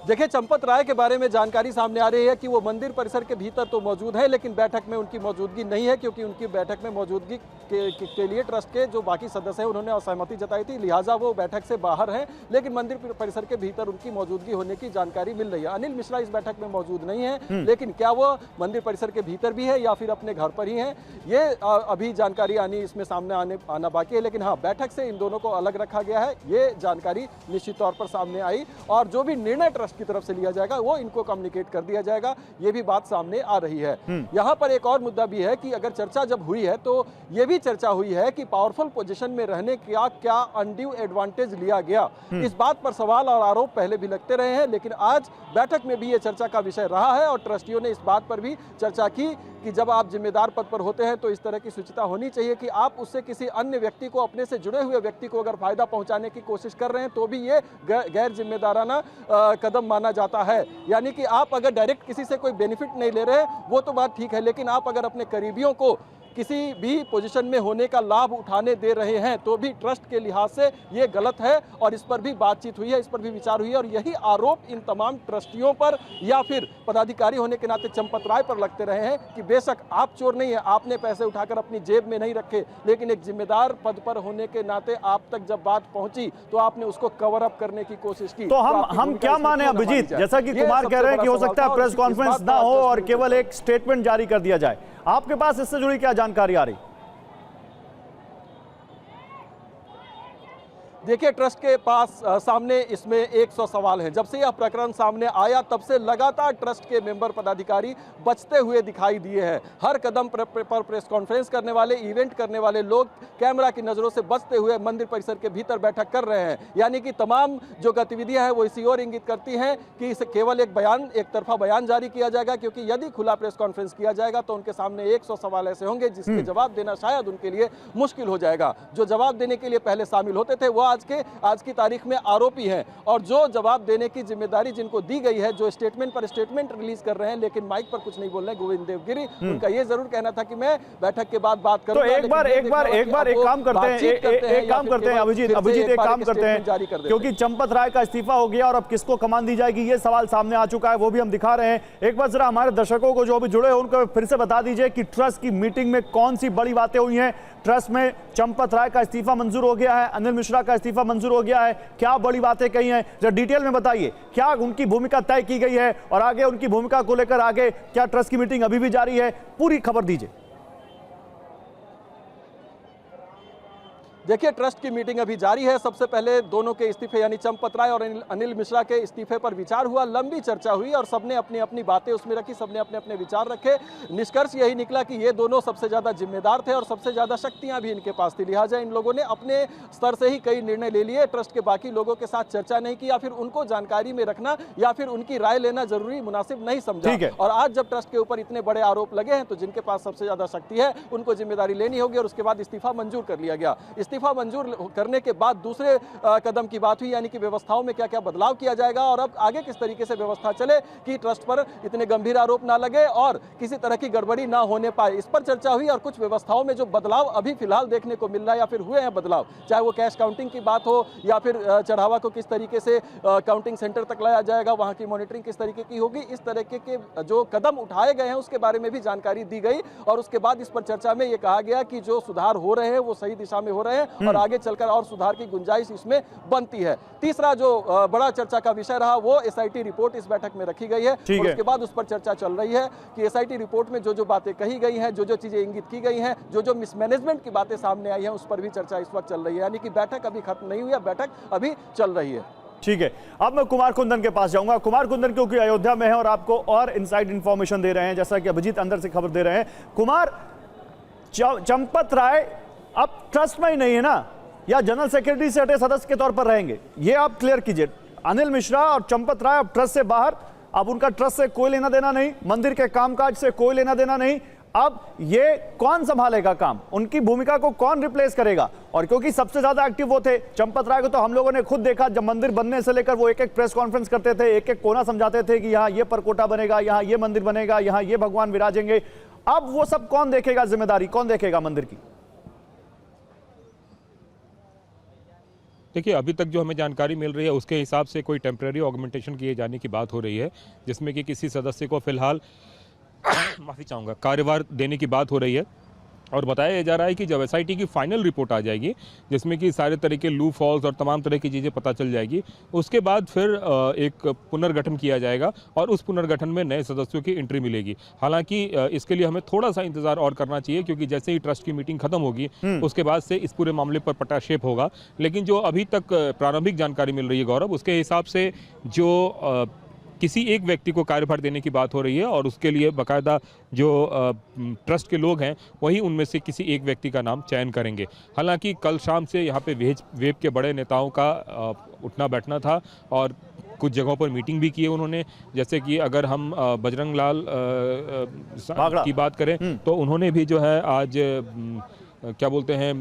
देखिए, चंपत राय के बारे में जानकारी सामने आ रही है कि वो मंदिर परिसर के भीतर तो मौजूद है, लेकिन बैठक में उनकी मौजूदगी नहीं है, क्योंकि उनकी बैठक में मौजूदगी के लिए ट्रस्ट के जो बाकी सदस्य हैं उन्होंने असहमति जताई थी, लिहाजा वो बैठक से बाहर हैं। लेकिन मंदिर परिसर के भीतर उनकी मौजूदगी होने की जानकारी मिल रही है। अनिल मिश्रा इस बैठक में मौजूद नहीं है, लेकिन क्या वो मंदिर परिसर के भीतर भी है या फिर अपने घर पर ही है, ये अभी जानकारी इसमें सामने आना बाकी है। लेकिन हाँ, बैठक से इन दोनों को अलग रखा गया है, ये जानकारी निश्चित तौर पर सामने आई और जो भी निर्णय ट्रस्ट की तरफ से लिया जाएगा वो इनको कम्युनिकेट कर दिया जाएगा, ये भी बात सामने आ रही है। यहाँ पर एक और मुद्दा भी है कि अगर चर्चा जब हुई है तो ये भी चर्चा हुई है कि पावरफुल पोजीशन में रहने का क्या अनड्यू एडवांटेज लिया गया। इस बात पर सवाल और आरोप पहले भी लगते रहे हैं, लेकिन आज बैठक में भी ये चर्चा का विषय रहा है और ट्रस्टियों ने इस बात पर भी चर्चा की कि जब आप जिम्मेदार पद पर होते हैं तो इस तरह की सूचिता होनी चाहिए कि आप उससे किसी अन्य व्यक्ति को, अपने से जुड़े हुए व्यक्ति को अगर फायदा पहुंचाने की कोशिश कर रहे हैं तो भी ये गैर जिम्मेदाराना कदम माना जाता है। यानी कि आप अगर डायरेक्ट किसी से कोई बेनिफिट नहीं ले रहे वो तो बात ठीक है, लेकिन आप अगर अपने करीबियों को किसी भी पोजीशन में होने का लाभ उठाने दे रहे हैं तो भी ट्रस्ट के लिहाज से ये गलत है और इस पर भी बातचीत हुई है, इस पर भी विचार हुई है। और यही आरोप इन तमाम ट्रस्टियों पर या फिर पदाधिकारी होने के नाते चंपत राय पर लगते रहे हैं कि बेशक आप चोर नहीं है, आपने पैसे उठाकर अपनी जेब में नहीं रखे, लेकिन एक जिम्मेदार पद पर होने के नाते आप तक जब बात पहुंची तो आपने उसको कवर अप करने की कोशिश की। तो हम क्या माने अभिजीत, जैसा कि कुमार कह रहे हैं कि हो सकता है प्रेस कॉन्फ्रेंस ना हो और केवल एक स्टेटमेंट जारी कर दिया जाए, आपके पास इससे जुड़ी क्या जानकारी आ रही? देखिए, ट्रस्ट के पास सामने इसमें 100 सवाल हैं। जब से यह प्रकरण सामने आया तब से लगातार ट्रस्ट के मेंबर पदाधिकारी बचते हुए दिखाई दिए हैं। हर कदम पर प्रेस कॉन्फ्रेंस करने वाले, इवेंट करने वाले लोग कैमरा की नजरों से बचते हुए मंदिर परिसर के भीतर बैठक कर रहे हैं। यानी कि तमाम जो गतिविधियां हैं वो इसी ओर इंगित करती हैं कि केवल एक तरफा बयान जारी किया जाएगा, क्योंकि यदि खुला प्रेस कॉन्फ्रेंस किया जाएगा तो उनके सामने 100 सवाल ऐसे होंगे जिसके जवाब देना शायद उनके लिए मुश्किल हो जाएगा। जो जवाब देने के लिए पहले शामिल होते थे वो आज की तारीख में आरोपी हैं और जो जवाब देने की जिम्मेदारी जिनको दी गई है, जो स्टेटमेंट पर स्टेटमेंट रिलीज कर रहे हैं लेकिन माइक पर कुछ नहीं बोल रहे हैं, गोविंद देवगिरी, उनका ये जरूर कहना था कि मैं बैठक के बाद बात करूंगा। तो एक बार एक काम करते हैं अभिजीत एक काम करते हैं, क्योंकि चंपत राय का इस्तीफा हो गया और अब किसको कमान दी जाएगी ये सवाल सामने आ चुका है, वो भी हम दिखा रहे हैं। एक बार जरा हमारे दर्शकों को जो भी जुड़े हैं उनको फिर से बता दीजिए कि ट्रस्ट की मीटिंग में कौन सी बड़ी बातें हुई हैं। ट्रस्ट में चंपत राय का इस्तीफा मंजूर हो गया है, अनिल मिश्रा का इस्तीफा मंजूर हो गया है, क्या बड़ी बातें कही हैं जरा डिटेल में बताइए, क्या उनकी भूमिका तय की गई है और आगे उनकी भूमिका को लेकर आगे क्या ट्रस्ट की मीटिंग अभी भी जारी है, पूरी खबर दीजिए। देखिए, ट्रस्ट की मीटिंग अभी जारी है। सबसे पहले दोनों के इस्तीफे यानी चंपत राय और अनिल मिश्रा के इस्तीफे पर विचार हुआ, लंबी चर्चा हुई और सबने अपनी अपनी बातें उसमें रखी, सबने अपने अपने विचार रखे। निष्कर्ष यही निकला कि ये दोनों सबसे ज्यादा जिम्मेदार थे और सबसे ज्यादा शक्तियां भी इनके पास थी, लिहाजा इन लोगों ने अपने स्तर से ही कई निर्णय ले लिए। ट्रस्ट के बाकी लोगों के साथ चर्चा नहीं की या फिर उनको जानकारी में रखना या फिर उनकी राय लेना जरूरी मुनासिब नहीं समझा। और आज जब ट्रस्ट के ऊपर इतने बड़े आरोप लगे हैं तो जिनके पास सबसे ज्यादा शक्ति है उनको जिम्मेदारी लेनी होगी और उसके बाद इस्तीफा मंजूर कर लिया गया। इस्तीफा मंजूर करने के बाद दूसरे कदम की बात हुई, यानी कि व्यवस्थाओं में क्या क्या बदलाव किया जाएगा और अब आगे किस तरीके से व्यवस्था चले कि ट्रस्ट पर इतने गंभीर आरोप ना लगे और किसी तरह की गड़बड़ी ना होने पाए, इस पर चर्चा हुई। और कुछ व्यवस्थाओं में जो बदलाव अभी फिलहाल देखने को मिल रहा है या फिर हुए हैं बदलाव, चाहे वो कैश काउंटिंग की बात हो या फिर चढ़ावा को किस तरीके से काउंटिंग सेंटर तक लाया जाएगा, वहां की मॉनिटरिंग किस तरीके की होगी, इस तरीके के जो कदम उठाए गए हैं उसके बारे में भी जानकारी दी गई। और उसके बाद इस पर चर्चा में यह कहा गया कि जो सुधार हो रहे हैं वो सही दिशा में हो रहे हैं और आगे चलकर और सुधार की गुंजाइश इसमें बनती है। तीसरा जो बड़ा चर्चा का विषय रहा वो एसआईटी रिपोर्ट इस बैठक में रखी गई है और उसके बाद उस पर चर्चा चल रही है कि एसआईटी रिपोर्ट में जो जो बातें कही गई हैं, जो जो चीजें इंगित की गई हैं, जो जो मिसमैनेजमेंट की बातें सामने आई हैं, उस पर भी चर्चा इस वक्त चल रही है। यानी कि बैठक अभी खत्म नहीं हुई है, बैठक अभी चल रही है। ठीक है, अब मैं कुमार कुंदन के पास जाऊंगा। कुमार कुंदन क्योंकि अयोध्या में है और आपको और इनसाइड इंफॉर्मेशन दे रहे हैं, जैसा कि अभिजीत अंदर से खबर दे रहे हैं। कुमार, चंपत राय अब ट्रस्ट में ही नहीं है ना, या जनरल सेक्रेटरी से हटे सदस्य के तौर पर रहेंगे, ये आप क्लियर कीजिए। अनिल मिश्रा और चंपत राय अब ट्रस्ट से बाहर, अब उनका ट्रस्ट से कोई लेना देना नहीं, मंदिर के कामकाज से कोई लेना देना नहीं। अब ये कौन संभालेगा काम, उनकी भूमिका को कौन रिप्लेस करेगा? और क्योंकि सबसे ज्यादा एक्टिव वो थे, चंपत राय को तो हम लोगों ने खुद देखा, जब मंदिर बनने से लेकर वो एक एक प्रेस कॉन्फ्रेंस करते थे, एक एक कोना समझाते थे कि यहाँ ये परकोटा बनेगा, यहाँ ये मंदिर बनेगा, यहाँ ये भगवान विराजेंगे। अब वो सब कौन देखेगा, जिम्मेदारी कौन देखेगा मंदिर की? देखिए, अभी तक जो हमें जानकारी मिल रही है उसके हिसाब से कोई टेम्परेरी ऑगमेंटेशन किए जाने की बात हो रही है, जिसमें कि किसी सदस्य को फिलहाल माफ़ी चाहूँगा कार्यभार देने की बात हो रही है। और बताया जा रहा है कि जब एसआईटी की फाइनल रिपोर्ट आ जाएगी, जिसमें कि सारे तरह के लूप हॉल्स और तमाम तरह की चीज़ें पता चल जाएगी, उसके बाद फिर एक पुनर्गठन किया जाएगा और उस पुनर्गठन में नए सदस्यों की एंट्री मिलेगी। हालांकि इसके लिए हमें थोड़ा सा इंतजार और करना चाहिए, क्योंकि जैसे ही ट्रस्ट की मीटिंग खत्म होगी उसके बाद से इस पूरे मामले पर पटाक्षेप होगा। लेकिन जो अभी तक प्रारंभिक जानकारी मिल रही है गौरव, उसके हिसाब से जो किसी एक व्यक्ति को कार्यभार देने की बात हो रही है और उसके लिए बाकायदा जो ट्रस्ट के लोग हैं वही उनमें से किसी एक व्यक्ति का नाम चयन करेंगे। हालांकि कल शाम से यहाँ पे वेब के बड़े नेताओं का उठना बैठना था और कुछ जगहों पर मीटिंग भी की है उन्होंने। जैसे कि अगर हम बजरंग लाल की बात करें तो उन्होंने भी जो है आज क्या बोलते हैं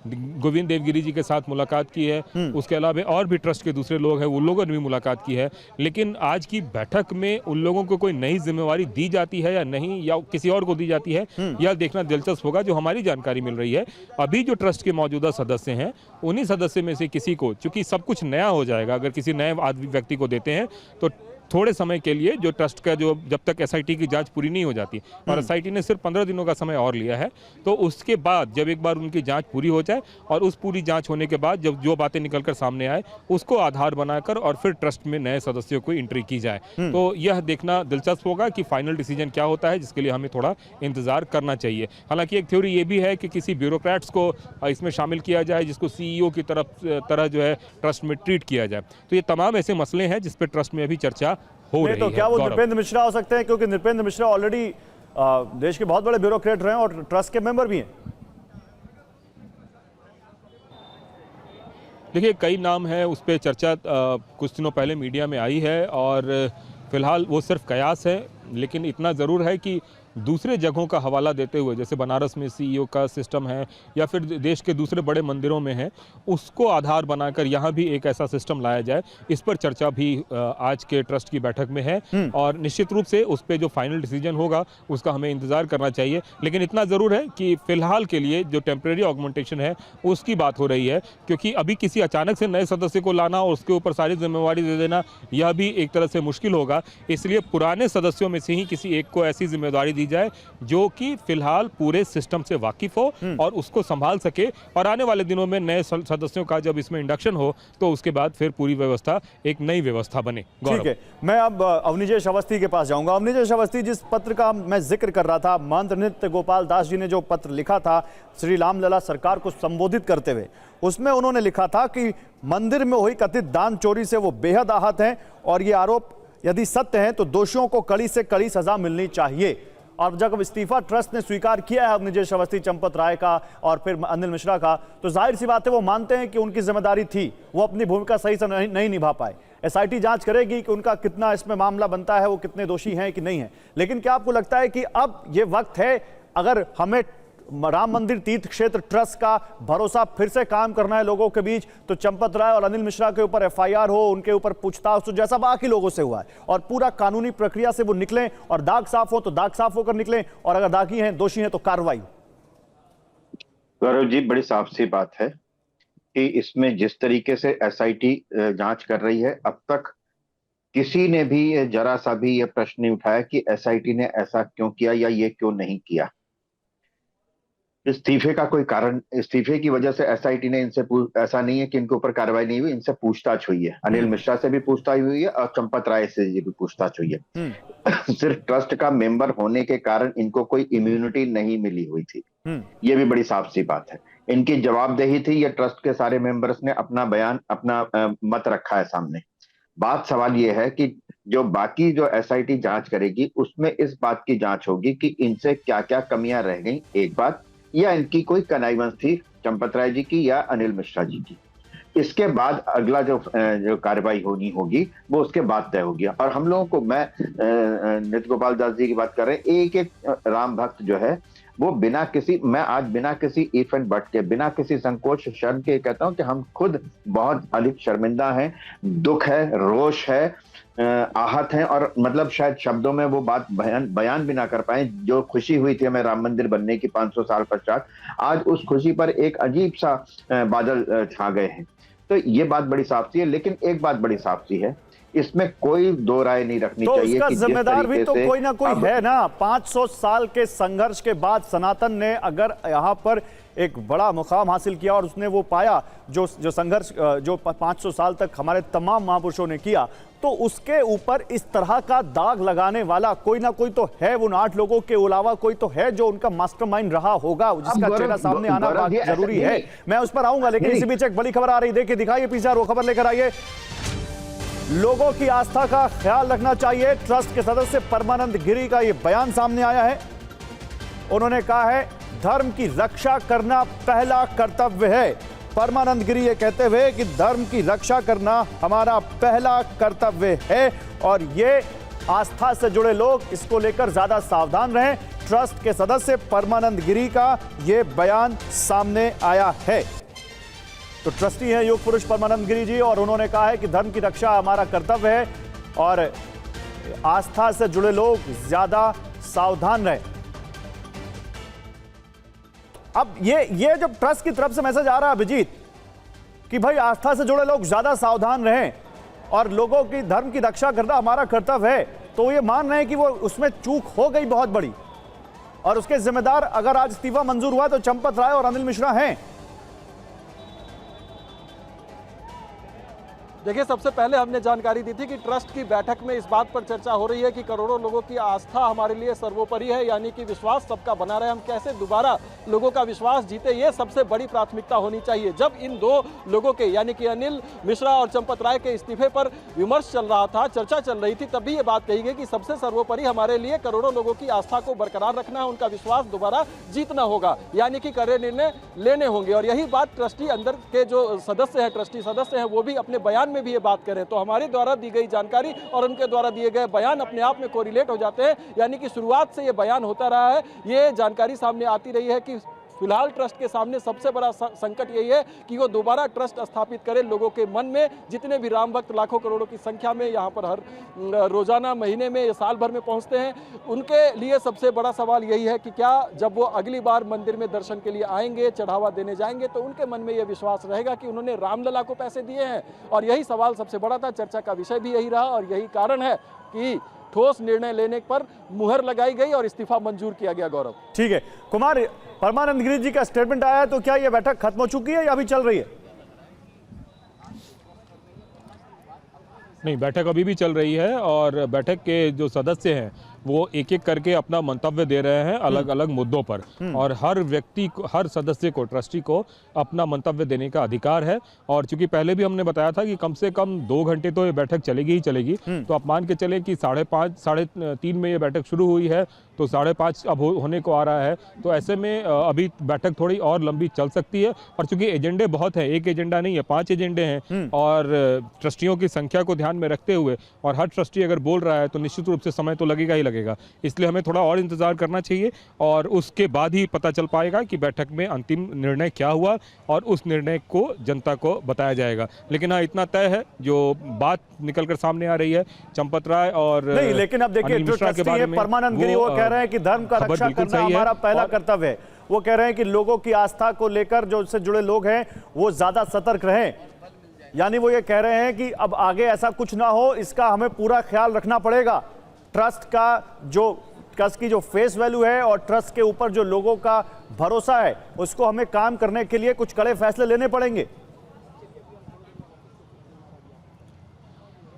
गोविंद देवगिरी जी के साथ मुलाकात की है। उसके अलावा और भी ट्रस्ट के दूसरे लोग हैं, उन लोगों ने भी मुलाकात की है। लेकिन आज की बैठक में उन लोगों को कोई नई जिम्मेवारी दी जाती है या नहीं, या किसी और को दी जाती है, यह देखना दिलचस्प होगा। जो हमारी जानकारी मिल रही है, अभी जो ट्रस्ट के मौजूदा सदस्य हैं उन्हीं सदस्य में से किसी को, चूंकि सब कुछ नया हो जाएगा, अगर किसी नए व्यक्ति को देते हैं तो थोड़े समय के लिए जो ट्रस्ट का जो जब तक एसआईटी की जांच पूरी नहीं हो जाती, और एसआईटी ने सिर्फ 15 दिनों का समय और लिया है, तो उसके बाद जब एक बार उनकी जांच पूरी हो जाए और उस पूरी जांच होने के बाद जब जो बातें निकलकर सामने आए उसको आधार बनाकर और फिर ट्रस्ट में नए सदस्यों को एंट्री की जाए। तो यह देखना दिलचस्प होगा कि फाइनल डिसीजन क्या होता है, जिसके लिए हमें थोड़ा इंतजार करना चाहिए। हालांकि एक थ्योरी ये भी है कि किसी ब्यूरोक्रेट्स को इसमें शामिल किया जाए, जिसको सीईओ की तरह जो है ट्रस्ट में ट्रीट किया जाए। तो ये तमाम ऐसे मसले हैं जिस पर ट्रस्ट में अभी चर्चा हो रही तो है। क्या वो नृपेंद्र मिश्रा हो सकते हैं, क्योंकि नृपेंद्र मिश्रा ऑलरेडी देश के बहुत बड़े ब्यूरोक्रेट रहे हैं और ट्रस्ट के मेंबर भी हैं। देखिए, कई नाम हैं, उस पर चर्चा कुछ दिनों पहले मीडिया में आई है और फिलहाल वो सिर्फ कयास है, लेकिन इतना ज़रूर है कि दूसरे जगहों का हवाला देते हुए, जैसे बनारस में सीईओ का सिस्टम है या फिर देश के दूसरे बड़े मंदिरों में है, उसको आधार बनाकर यहाँ भी एक ऐसा सिस्टम लाया जाए। इस पर चर्चा भी आज के ट्रस्ट की बैठक में है और निश्चित रूप से उस पर जो फाइनल डिसीजन होगा उसका हमें इंतजार करना चाहिए। लेकिन इतना ज़रूर है कि फिलहाल के लिए जो टेम्परेरी ऑगमेंटेशन है उसकी बात हो रही है, क्योंकि अभी किसी अचानक से नए सदस्य को लाना और उसके ऊपर सारी जिम्मेवारी दे देना यह भी एक तरह से मुश्किल होगा। इसलिए पुराने सदस्यों में से ही किसी एक को ऐसी जिम्मेदारी दी जाए जो कि फिलहाल पूरे सिस्टम से वाकिफ हो और उसको संभाल सके, और आने वाले दिनों में नए सदस्यों का जब इसमें इंडक्शन हो तो उसके बाद फिर पूरी व्यवस्था एक नई व्यवस्था बने। ठीक है, मैं अब अवनिजेश अवस्थी के पास जाऊंगा। अवनिजेश अवस्थी, जिस पत्र का मैं जिक्र कर रहा था, महंत नृत्य गोपाल दास जी ने जो पत्र लिखा था श्री रामलला सरकार को संबोधित करते हुए, उसमें उन्होंने लिखा था कि मंदिर में हुई कथित दान चोरी से वो बेहद आहत हैं और ये आरोप यदि सत्य है तो दोषियों को कड़ी से कड़ी सजा मिलनी चाहिए। और जब इस्तीफा ट्रस्ट ने स्वीकार किया है अवनिजेश अवस्थी, चंपत राय का और फिर अनिल मिश्रा का, तो जाहिर सी बात है वो मानते हैं कि उनकी जिम्मेदारी थी, वो अपनी भूमिका सही से नहीं निभा पाए। एसआईटी जांच करेगी कि उनका कितना इसमें मामला बनता है, वो कितने दोषी हैं कि नहीं है। लेकिन क्या आपको लगता है कि अब ये वक्त है, अगर हमें राम मंदिर तीर्थ क्षेत्र ट्रस्ट का भरोसा फिर से कायम करना है लोगों के बीच, तो चंपत राय और अनिल मिश्रा के ऊपर एफआईआर हो, उनके ऊपर पूछताछ हो जैसा बाकी लोगों से हुआ है, और पूरा कानूनी प्रक्रिया से वो निकलें, और दाग साफ हो तो दाग साफ होकर निकलें, और अगर दागी हैं, दोषी हैं तो कार्रवाई। गौरव जी, बड़ी साफ सी बात है कि इसमें जिस तरीके से एसआईटी जांच कर रही है, अब तक किसी ने भी जरा सा भी यह प्रश्न नहीं उठाया कि एसआईटी ने ऐसा क्यों किया या ये क्यों नहीं किया। इस्तीफे का कोई कारण, इस्तीफे की वजह से एसआईटी ने इनसे ऐसा नहीं है कि इनके ऊपर कार्रवाई नहीं हुई, इनसे पूछताछ हुई है। अनिल मिश्रा से भी पूछताछ हुई है और चंपत राय से भी पूछताछ हुई है। सिर्फ ट्रस्ट का मेंबर होने के कारण इनको कोई इम्यूनिटी नहीं मिली हुई थी, ये भी बड़ी साफ सी बात है। इनकी जवाबदेही थी, ये ट्रस्ट के सारे मेंबर्स ने अपना बयान, अपना मत रखा है सामने। बात सवाल ये है कि जो बाकी जो एसआईटी जांच करेगी उसमें इस बात की जांच होगी कि इनसे क्या क्या कमियां रह गई, एक बात, या इनकी कोई कनाइवंस थी चंपत राय जी की या अनिल मिश्रा जी की। इसके बाद अगला जो कार्रवाई होनी होगी वो उसके बाद तय होगी। और हम लोगों को, मैं नृत्य गोपाल दास जी की बात कर रहे हैं, एक एक राम भक्त जो है वो बिना किसी, मैं आज बिना किसी इफ एंड बट के, बिना किसी संकोच शर्म के कहता हूं कि हम खुद बहुत अधिक शर्मिंदा हैं, दुख है, रोष है, आहत हैं, और मतलब शायद शब्दों में वो बात बयान भी ना कर पाए। जो खुशी हुई थी हमें राम मंदिर बनने की 500 साल पश्चात, आज उस खुशी पर एक अजीब सा बादल छा गए हैं। तो ये बात बड़ी साफ सी है। लेकिन एक बात बड़ी साफ सी है, इसमें कोई दो राय नहीं रखनी चाहिए उसका कि जिम्मेदार भी तो कोई ना कोई है ना। 500 साल के संघर्ष के बाद सनातन ने अगर यहाँ पर एक बड़ा मुकाम हासिल किया और उसने वो पाया जो संघर्ष जो 500 साल तक हमारे तमाम महापुरुषों ने किया, तो उसके ऊपर इस तरह का दाग लगाने वाला कोई ना कोई तो है। उन 8 लोगों के अलावा कोई तो है जो उनका मास्टरमाइंड रहा होगा, जिसका चेहरा सामने आना जरूरी है। मैं उस पर आऊंगा, लेकिन इसी बीच एक बड़ी खबर आ रही, देखिए दिखाइए पीछे, वो खबर लेकर आइए। लोगों की आस्था का ख्याल रखना चाहिए, ट्रस्ट के सदस्य परमानंद गिरी का यह बयान सामने आया है। उन्होंने कहा है धर्म की रक्षा करना पहला कर्तव्य है। परमानंद गिरी ये कहते हुए कि धर्म की रक्षा करना हमारा पहला कर्तव्य है, और ये आस्था से जुड़े लोग इसको लेकर ज्यादा सावधान रहें। ट्रस्ट के सदस्य परमानंद गिरी का ये बयान सामने आया है। तो ट्रस्टी हैं योग पुरुष परमानंद गिरी जी, और उन्होंने कहा है कि धर्म की रक्षा हमारा कर्तव्य है और आस्था से जुड़े लोग ज्यादा सावधान रहें। अब ये जो ट्रस्ट की तरफ से मैसेज आ रहा है अभिजीत, कि भाई आस्था से जुड़े लोग ज्यादा सावधान रहें और लोगों की धर्म की रक्षा करना हमारा कर्तव्य है, तो ये मान रहे हैं कि वो उसमें चूक हो गई बहुत बड़ी, और उसके जिम्मेदार अगर आज इस्तीफा मंजूर हुआ तो चंपत राय और अनिल मिश्रा हैं। देखिए, सबसे पहले हमने जानकारी दी थी कि ट्रस्ट की बैठक में इस बात पर चर्चा हो रही है कि करोड़ों लोगों की आस्था हमारे लिए सर्वोपरि है, यानी कि विश्वास सबका बना रहे, हम कैसे दोबारा लोगों का विश्वास जीते, ये सबसे बड़ी प्राथमिकता होनी चाहिए। जब इन दो लोगों के, यानी कि अनिल मिश्रा और चंपत राय के इस्तीफे पर विमर्श चल रहा था, चर्चा चल रही थी, तभी ये बात कही गई कि सबसे सर्वोपरि हमारे लिए करोड़ों लोगों की आस्था को बरकरार रखना है, उनका विश्वास दोबारा जीतना होगा, यानी कि कड़े निर्णय लेने होंगे। और यही बात ट्रस्टी अंदर के जो सदस्य हैं, ट्रस्टी सदस्य हैं, वो भी अपने बयान संज्ञान में भी ये बात करें तो हमारे द्वारा दी गई जानकारी और उनके द्वारा दिए गए बयान अपने आप में कोरिलेट हो जाते हैं। यानी कि शुरुआत से ये बयान होता रहा है, ये जानकारी सामने आती रही है कि फिलहाल ट्रस्ट के सामने सबसे बड़ा संकट यही है कि वो दोबारा ट्रस्ट स्थापित करे लोगों के मन में। जितने भी राम भक्त लाखों करोड़ों की संख्या में यहाँ पर हर रोजाना, महीने में या साल भर में पहुँचते हैं, उनके लिए सबसे बड़ा सवाल यही है कि क्या जब वो अगली बार मंदिर में दर्शन के लिए आएंगे, चढ़ावा देने जाएंगे, तो उनके मन में ये विश्वास रहेगा कि उन्होंने रामलला को पैसे दिए हैं। और यही सवाल सबसे बड़ा था, चर्चा का विषय भी यही रहा और यही कारण है कि ठोस निर्णय लेने पर मुहर लगाई गई और इस्तीफा मंजूर किया गया। गौरव, ठीक है। कुमार, परमानंद गिरी जी का स्टेटमेंट आया है, तो क्या यह बैठक खत्म हो चुकी है या अभी चल रही है? नहीं, बैठक अभी भी चल रही है और बैठक के जो सदस्य हैं वो एक एक करके अपना मंतव्य दे रहे हैं अलग अलग मुद्दों पर, और हर व्यक्ति को, हर सदस्य को, ट्रस्टी को अपना मंतव्य देने का अधिकार है। और चूंकि पहले भी हमने बताया था कि कम से कम 2 घंटे तो ये बैठक चलेगी ही चलेगी, तो आप मान के चले कि 5:30, 3:30 में ये बैठक शुरू हुई है, तो 5:30 अब होने को आ रहा है। तो ऐसे में अभी बैठक थोड़ी और लंबी चल सकती है। और चूंकि एजेंडे बहुत हैं, एक एजेंडा नहीं है, 5 एजेंडे हैं, और ट्रस्टियों की संख्या को ध्यान में रखते हुए और हर ट्रस्टी अगर बोल रहा है तो निश्चित रूप से समय तो लगेगा ही लगेगा। इसलिए हमें थोड़ा और इंतजार करना चाहिए और उसके बाद ही पता चल पाएगा कि बैठक में अंतिम निर्णय क्या हुआ और उस निर्णय को जनता को बताया जाएगा। लेकिन हाँ, इतना तय है, जो बात निकलकर सामने आ रही है चंपत राय और नहीं, लेकिन अब देखिए, परमानंद गिरी वो कह रहे हैं कि धर्म का रक्षा करना हमारा पहला कर्तव्य है। वो कह रहे हैं कि लोगों की आस्था को लेकर जो उससे जुड़े लोग हैं वो ज्यादा सतर्क रहें। यानी वो ये कह रहे हैं कि अब आगे ऐसा कुछ ना हो, इसका हमें पूरा ख्याल रखना पड़ेगा। ट्रस्ट की जो फेस वैल्यू है और ट्रस्ट के ऊपर जो लोगों का भरोसा है, उसको हमें काम करने के लिए कुछ कड़े फैसले लेने पड़ेंगे।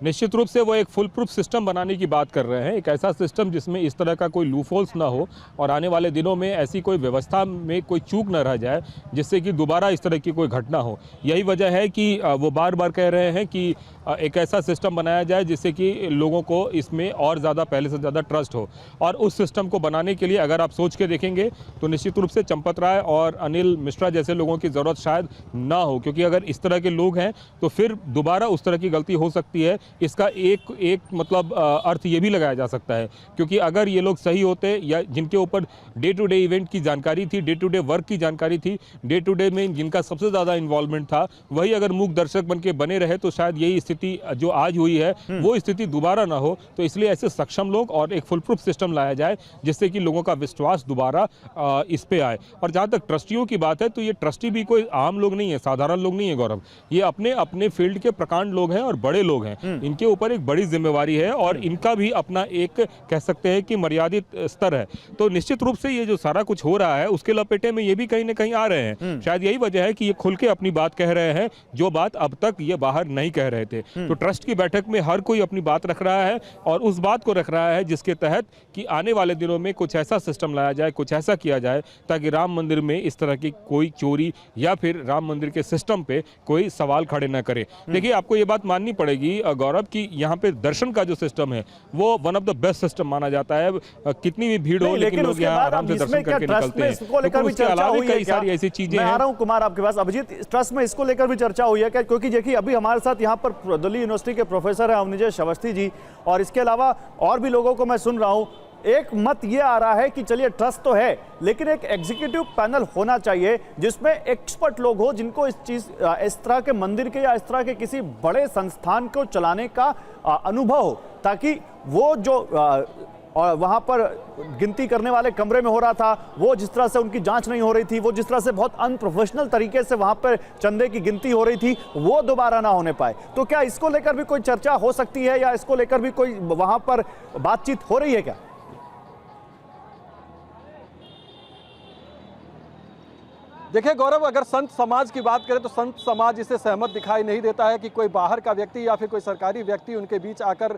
निश्चित रूप से वो एक फुल प्रूफ सिस्टम बनाने की बात कर रहे हैं, एक ऐसा सिस्टम जिसमें इस तरह का कोई लूफहोल्स ना हो और आने वाले दिनों में ऐसी कोई व्यवस्था में कोई चूक न रह जाए जिससे कि दोबारा इस तरह की कोई घटना हो। यही वजह है कि वो बार बार कह रहे हैं कि एक ऐसा सिस्टम बनाया जाए जिससे कि लोगों को इसमें और ज़्यादा, पहले से ज़्यादा ट्रस्ट हो। और उस सिस्टम को बनाने के लिए अगर आप सोच के देखेंगे तो निश्चित रूप से चंपत राय और अनिल मिश्रा जैसे लोगों की ज़रूरत शायद ना हो, क्योंकि अगर इस तरह के लोग हैं तो फिर दोबारा उस तरह की गलती हो सकती है। इसका एक मतलब अर्थ ये भी लगाया जा सकता है, क्योंकि अगर ये लोग सही होते या जिनके ऊपर डे टू डे इवेंट की जानकारी थी, डे टू डे वर्क की जानकारी थी, डे टू डे में जिनका सबसे ज़्यादा इन्वॉल्वमेंट था, वही अगर मूक दर्शक बन के बने रहे तो शायद यही स्थिति जो आज हुई है वो स्थिति दोबारा ना हो। तो इसलिए ऐसे सक्षम लोग और एक फुल प्रूफ सिस्टम लाया जाए जिससे कि लोगों का विश्वास दोबारा इस पे आए। और जहाँ तक ट्रस्टियों की बात है तो ये ट्रस्टी भी कोई आम लोग नहीं है, साधारण लोग नहीं है गौरव, ये अपने अपने फील्ड के प्रकांड लोग हैं और बड़े लोग हैं। इनके ऊपर एक बड़ी जिम्मेवारी है और इनका भी अपना एक कह सकते हैं कि मर्यादित स्तर है। तो निश्चित रूप से ये जो सारा कुछ हो रहा है उसके लपेटे में ये भी कहीं ना कहीं आ रहे हैं। शायद यही वजह है कि ये खुल के अपनी बात कह रहे हैं जो बात अब तक ये बाहर नहीं कह रहे थे। तो ट्रस्ट की बैठक में हर कोई अपनी बात रख रहा है और उस बात को रख रहा है जिसके तहत कि आने वाले दिनों में कुछ ऐसा सिस्टम लाया जाए, कुछ ऐसा किया जाए ताकि राम मंदिर में इस तरह की कोई चोरी या फिर राम मंदिर के सिस्टम पे कोई सवाल खड़े न करे। देखिए, आपको ये बात माननी पड़ेगी गौरव कि यहाँ पे दर्शन का जो सिस्टम है वो one of the best system माना जाता है। कितनी भी भीड़ हो लेकिन लोग यहाँ आराम से दर्शन करके निकलते हैं। उसके अलावा कई सारी ऐसी चीजें हैं। आ रहा हूं कुमार आपके पास। अभिजीत, ट्रस्ट में इसको लेकर भी चर्चा हुई है क्या? क्योंकि देखिए, अभी हमारे साथ यहाँ पर दिल्ली यूनिवर्सिटी के प्रोफेसर है अवनिजेश अवस्थी जी, और इसके अलावा और भी लोगों को मैं सुन रहा हूं। एक मत ये आ रहा है कि चलिए ट्रस्ट तो है लेकिन एक एग्जीक्यूटिव पैनल होना चाहिए जिसमें एक्सपर्ट लोग हो जिनको इस तरह के मंदिर के या इस तरह के किसी बड़े संस्थान को चलाने का अनुभव हो, ताकि वो जो और वहां पर गिनती करने वाले कमरे में हो रहा था, वो जिस तरह से उनकी जांच नहीं हो रही थी, वो जिस तरह से बहुत अनप्रोफेशनल तरीके से वहां पर चंदे की गिनती हो रही थी, वो दोबारा ना होने पाए। तो क्या इसको लेकर भी कोई चर्चा हो सकती है या इसको लेकर भी कोई वहां पर बातचीत हो रही है क्या? देखिए गौरव, अगर संत समाज की बात करें तो संत समाज इसे सहमत दिखाई नहीं देता है कि कोई बाहर का व्यक्ति या फिर कोई सरकारी व्यक्ति उनके बीच आकर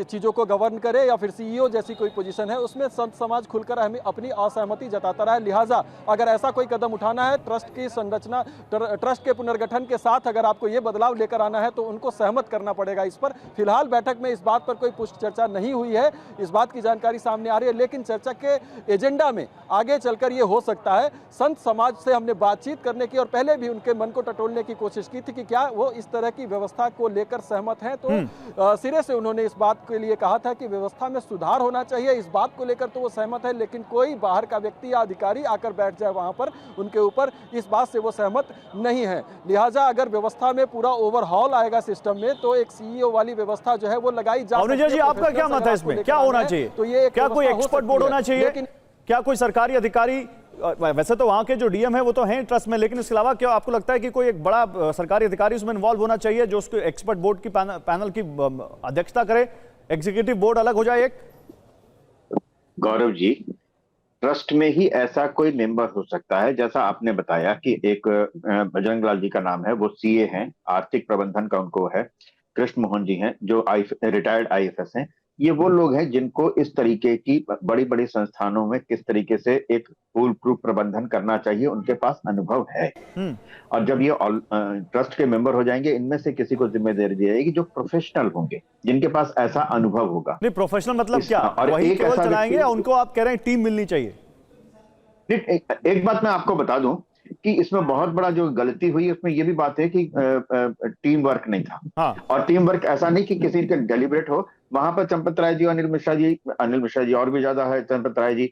चीज़ों को गवर्न करे या फिर सीईओ जैसी कोई पोजीशन है उसमें संत समाज खुलकर हमें अपनी असहमति जताता रहा है। लिहाजा अगर ऐसा कोई कदम उठाना है, ट्रस्ट की संरचना, ट्रस्ट के पुनर्गठन के साथ अगर आपको ये बदलाव लेकर आना है तो उनको सहमत करना पड़ेगा इस पर। फिलहाल बैठक में इस बात पर कोई पुष्ट चर्चा नहीं हुई है, इस बात की जानकारी सामने आ रही है, लेकिन चर्चा के एजेंडा में आगे चलकर ये हो सकता है। संत समाज से हमने बातचीत करने की और पहले भी उनके मन को टटोलने की कोशिश की थी कि क्या वो इस तरह की व्यवस्था को लेकर सहमत हैं, तो सिरे से उन्होंने इस बात के लिए कहा था कि व्यवस्था में सुधार होना चाहिए। इस बात को लेकर तो वो सहमत है, लेकिन कोई बाहर का व्यक्ति या अधिकारी आकर बैठ जाए वहां पर उनके ऊपर, इस बात से वो सहमत नहीं है। लिहाजा अगर व्यवस्था में पूरा ओवरहॉल आएगा सिस्टम में, तो एक सीईओ वाली व्यवस्था जो है वो लगाई जा सकती है। जी, आपका क्या मत है इसमें, क्या होना चाहिए? तो ये क्या कोई एक्सपर्ट बोर्ड होना चाहिए, क्या कोई सरकारी अधिकारी? वैसे तो वहां के जो डीएम है वो तो हैं ट्रस्ट में, लेकिन इसके अलावा क्या आपको लगता है कि कोई एक बड़ा सरकारी अधिकारी उसमें इन्वॉल्व होना चाहिए जो उसको एक्सपर्ट बोर्ड की पैनल की अध्यक्षता करे, एग्जीक्यूटिव बोर्ड अलग हो जाए एक? गौरव जी, ट्रस्ट में ही ऐसा कोई मेंबर हो सकता है, जैसा आपने बताया कि एक बजरंग लाल जी का नाम है, वो सीए हैं, आर्थिक प्रबंधन का उनको है, कृष्ण मोहन जी हैं जो रिटायर्ड आईएफएस हैं। ये वो लोग हैं जिनको इस तरीके की बड़ी बड़ी संस्थानों में किस तरीके से एक फूल प्रूफ प्रबंधन करना चाहिए, उनके पास अनुभव है। और जब ये ट्रस्ट के मेंबर हो जाएंगे, इनमें से किसी को जिम्मेदारी दी जाएगी जो प्रोफेशनल होंगे, जिनके पास ऐसा अनुभव होगा। नहीं, प्रोफेशनल मतलब क्या? और वही केवल चलाएंगे या उनको आप कह रहे हैं टीम मिलनी चाहिए? एक बात मैं आपको बता दूं कि इसमें बहुत बड़ा जो गलती हुई उसमें ये भी बात है कि टीम वर्क नहीं था। हाँ। और टीम वर्क ऐसा नहीं कि किसी का डेलिब्रेट हो। वहां पर चंपत राय जी और अनिल मिश्रा जी और भी ज्यादा है, चंपत राय जी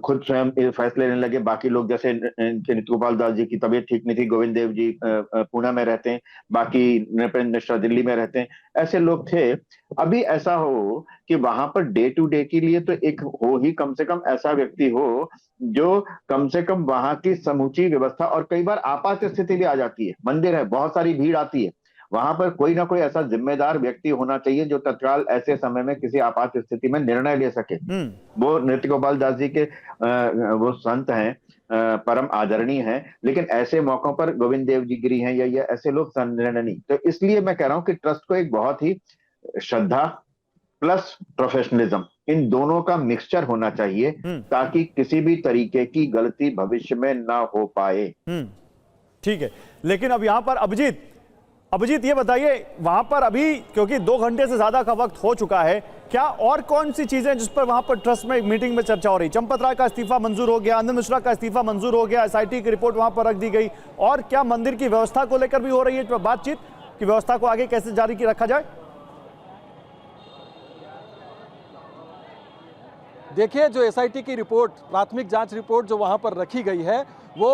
खुद स्वयं फैसले लेने लगे। बाकी लोग जैसे नित्य गोपाल दास जी की तबीयत ठीक नहीं थी, गोविंद देव जी पुणे में रहते हैं, बाकी नृपेंद्र मिश्रा दिल्ली में रहते हैं, ऐसे लोग थे। अभी ऐसा हो कि वहां पर डे टू डे के लिए तो एक हो ही, कम से कम ऐसा व्यक्ति हो जो कम से कम वहां की समूची व्यवस्था, और कई बार आपात स्थिति भी आ जाती है, मंदिर है, बहुत सारी भीड़ आती है, वहां पर कोई ना कोई ऐसा जिम्मेदार व्यक्ति होना चाहिए जो तत्काल ऐसे समय में किसी आपात स्थिति में निर्णय ले सके। वो नृत्य गोपाल दास जी के वो संत हैं, परम आदरणीय हैं, लेकिन ऐसे मौकों पर गोविंद देव जी गिरी हैं या ऐसे लोग निर्णय नहीं। तो इसलिए मैं कह रहा हूं कि ट्रस्ट को एक बहुत ही श्रद्धा प्लस प्रोफेशनलिज्म, इन दोनों का मिक्सचर होना चाहिए ताकि किसी भी तरीके की गलती भविष्य में ना हो पाए। ठीक है, लेकिन अब यहां पर अभिजीत ये बताइए, वहां पर अभी क्योंकि 2 घंटे से ज्यादा का वक्त हो चुका है, क्या और कौन सी चीजें जिस पर वहां पर ट्रस्ट में मीटिंग में चर्चा हो रही? चंपत राय का इस्तीफा मंजूर हो गया, अनिल मिश्रा का इस्तीफा मंजूर हो गया, एसआईटी की रिपोर्ट वहां पर रख दी गई, और क्या मंदिर की व्यवस्था को लेकर भी हो रही है बातचीत कि व्यवस्था को आगे कैसे जारी की रखा जाए? देखिए, जो एसआईटी की रिपोर्ट, प्राथमिक जांच रिपोर्ट जो वहां पर रखी गई है, वो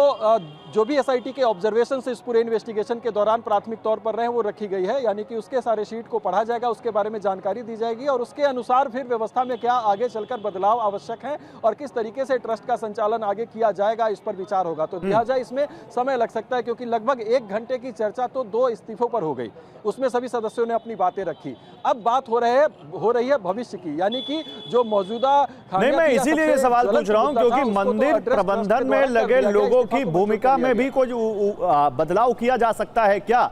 जो भी एसआईटी के ऑब्जर्वेशन से इस पूरे इन्वेस्टिगेशन के दौरान प्राथमिक तौर पर रहे वो रखी गई है। यानी कि उसके सारे शीट को पढ़ा जाएगा, उसके बारे में जानकारी दी जाएगी और उसके अनुसार फिर व्यवस्था में क्या आगे चलकर बदलाव आवश्यक है और किस तरीके से ट्रस्ट का संचालन आगे किया जाएगा, इस पर विचार होगा। तो लिहाजा इसमें समय लग सकता है, क्योंकि लगभग 1 घंटे की चर्चा तो 2 इस्तीफों पर हो गई, उसमें सभी सदस्यों ने अपनी बातें रखी। अब बात हो रही है भविष्य की, यानी कि जो मौजूदा नहीं, मैं इसीलिए सवाल पूछ रहा हूं क्योंकि मंदिर प्रबंधन में लगे लोगों की भूमिका में भी कोई बदलाव किया जा सकता है क्या?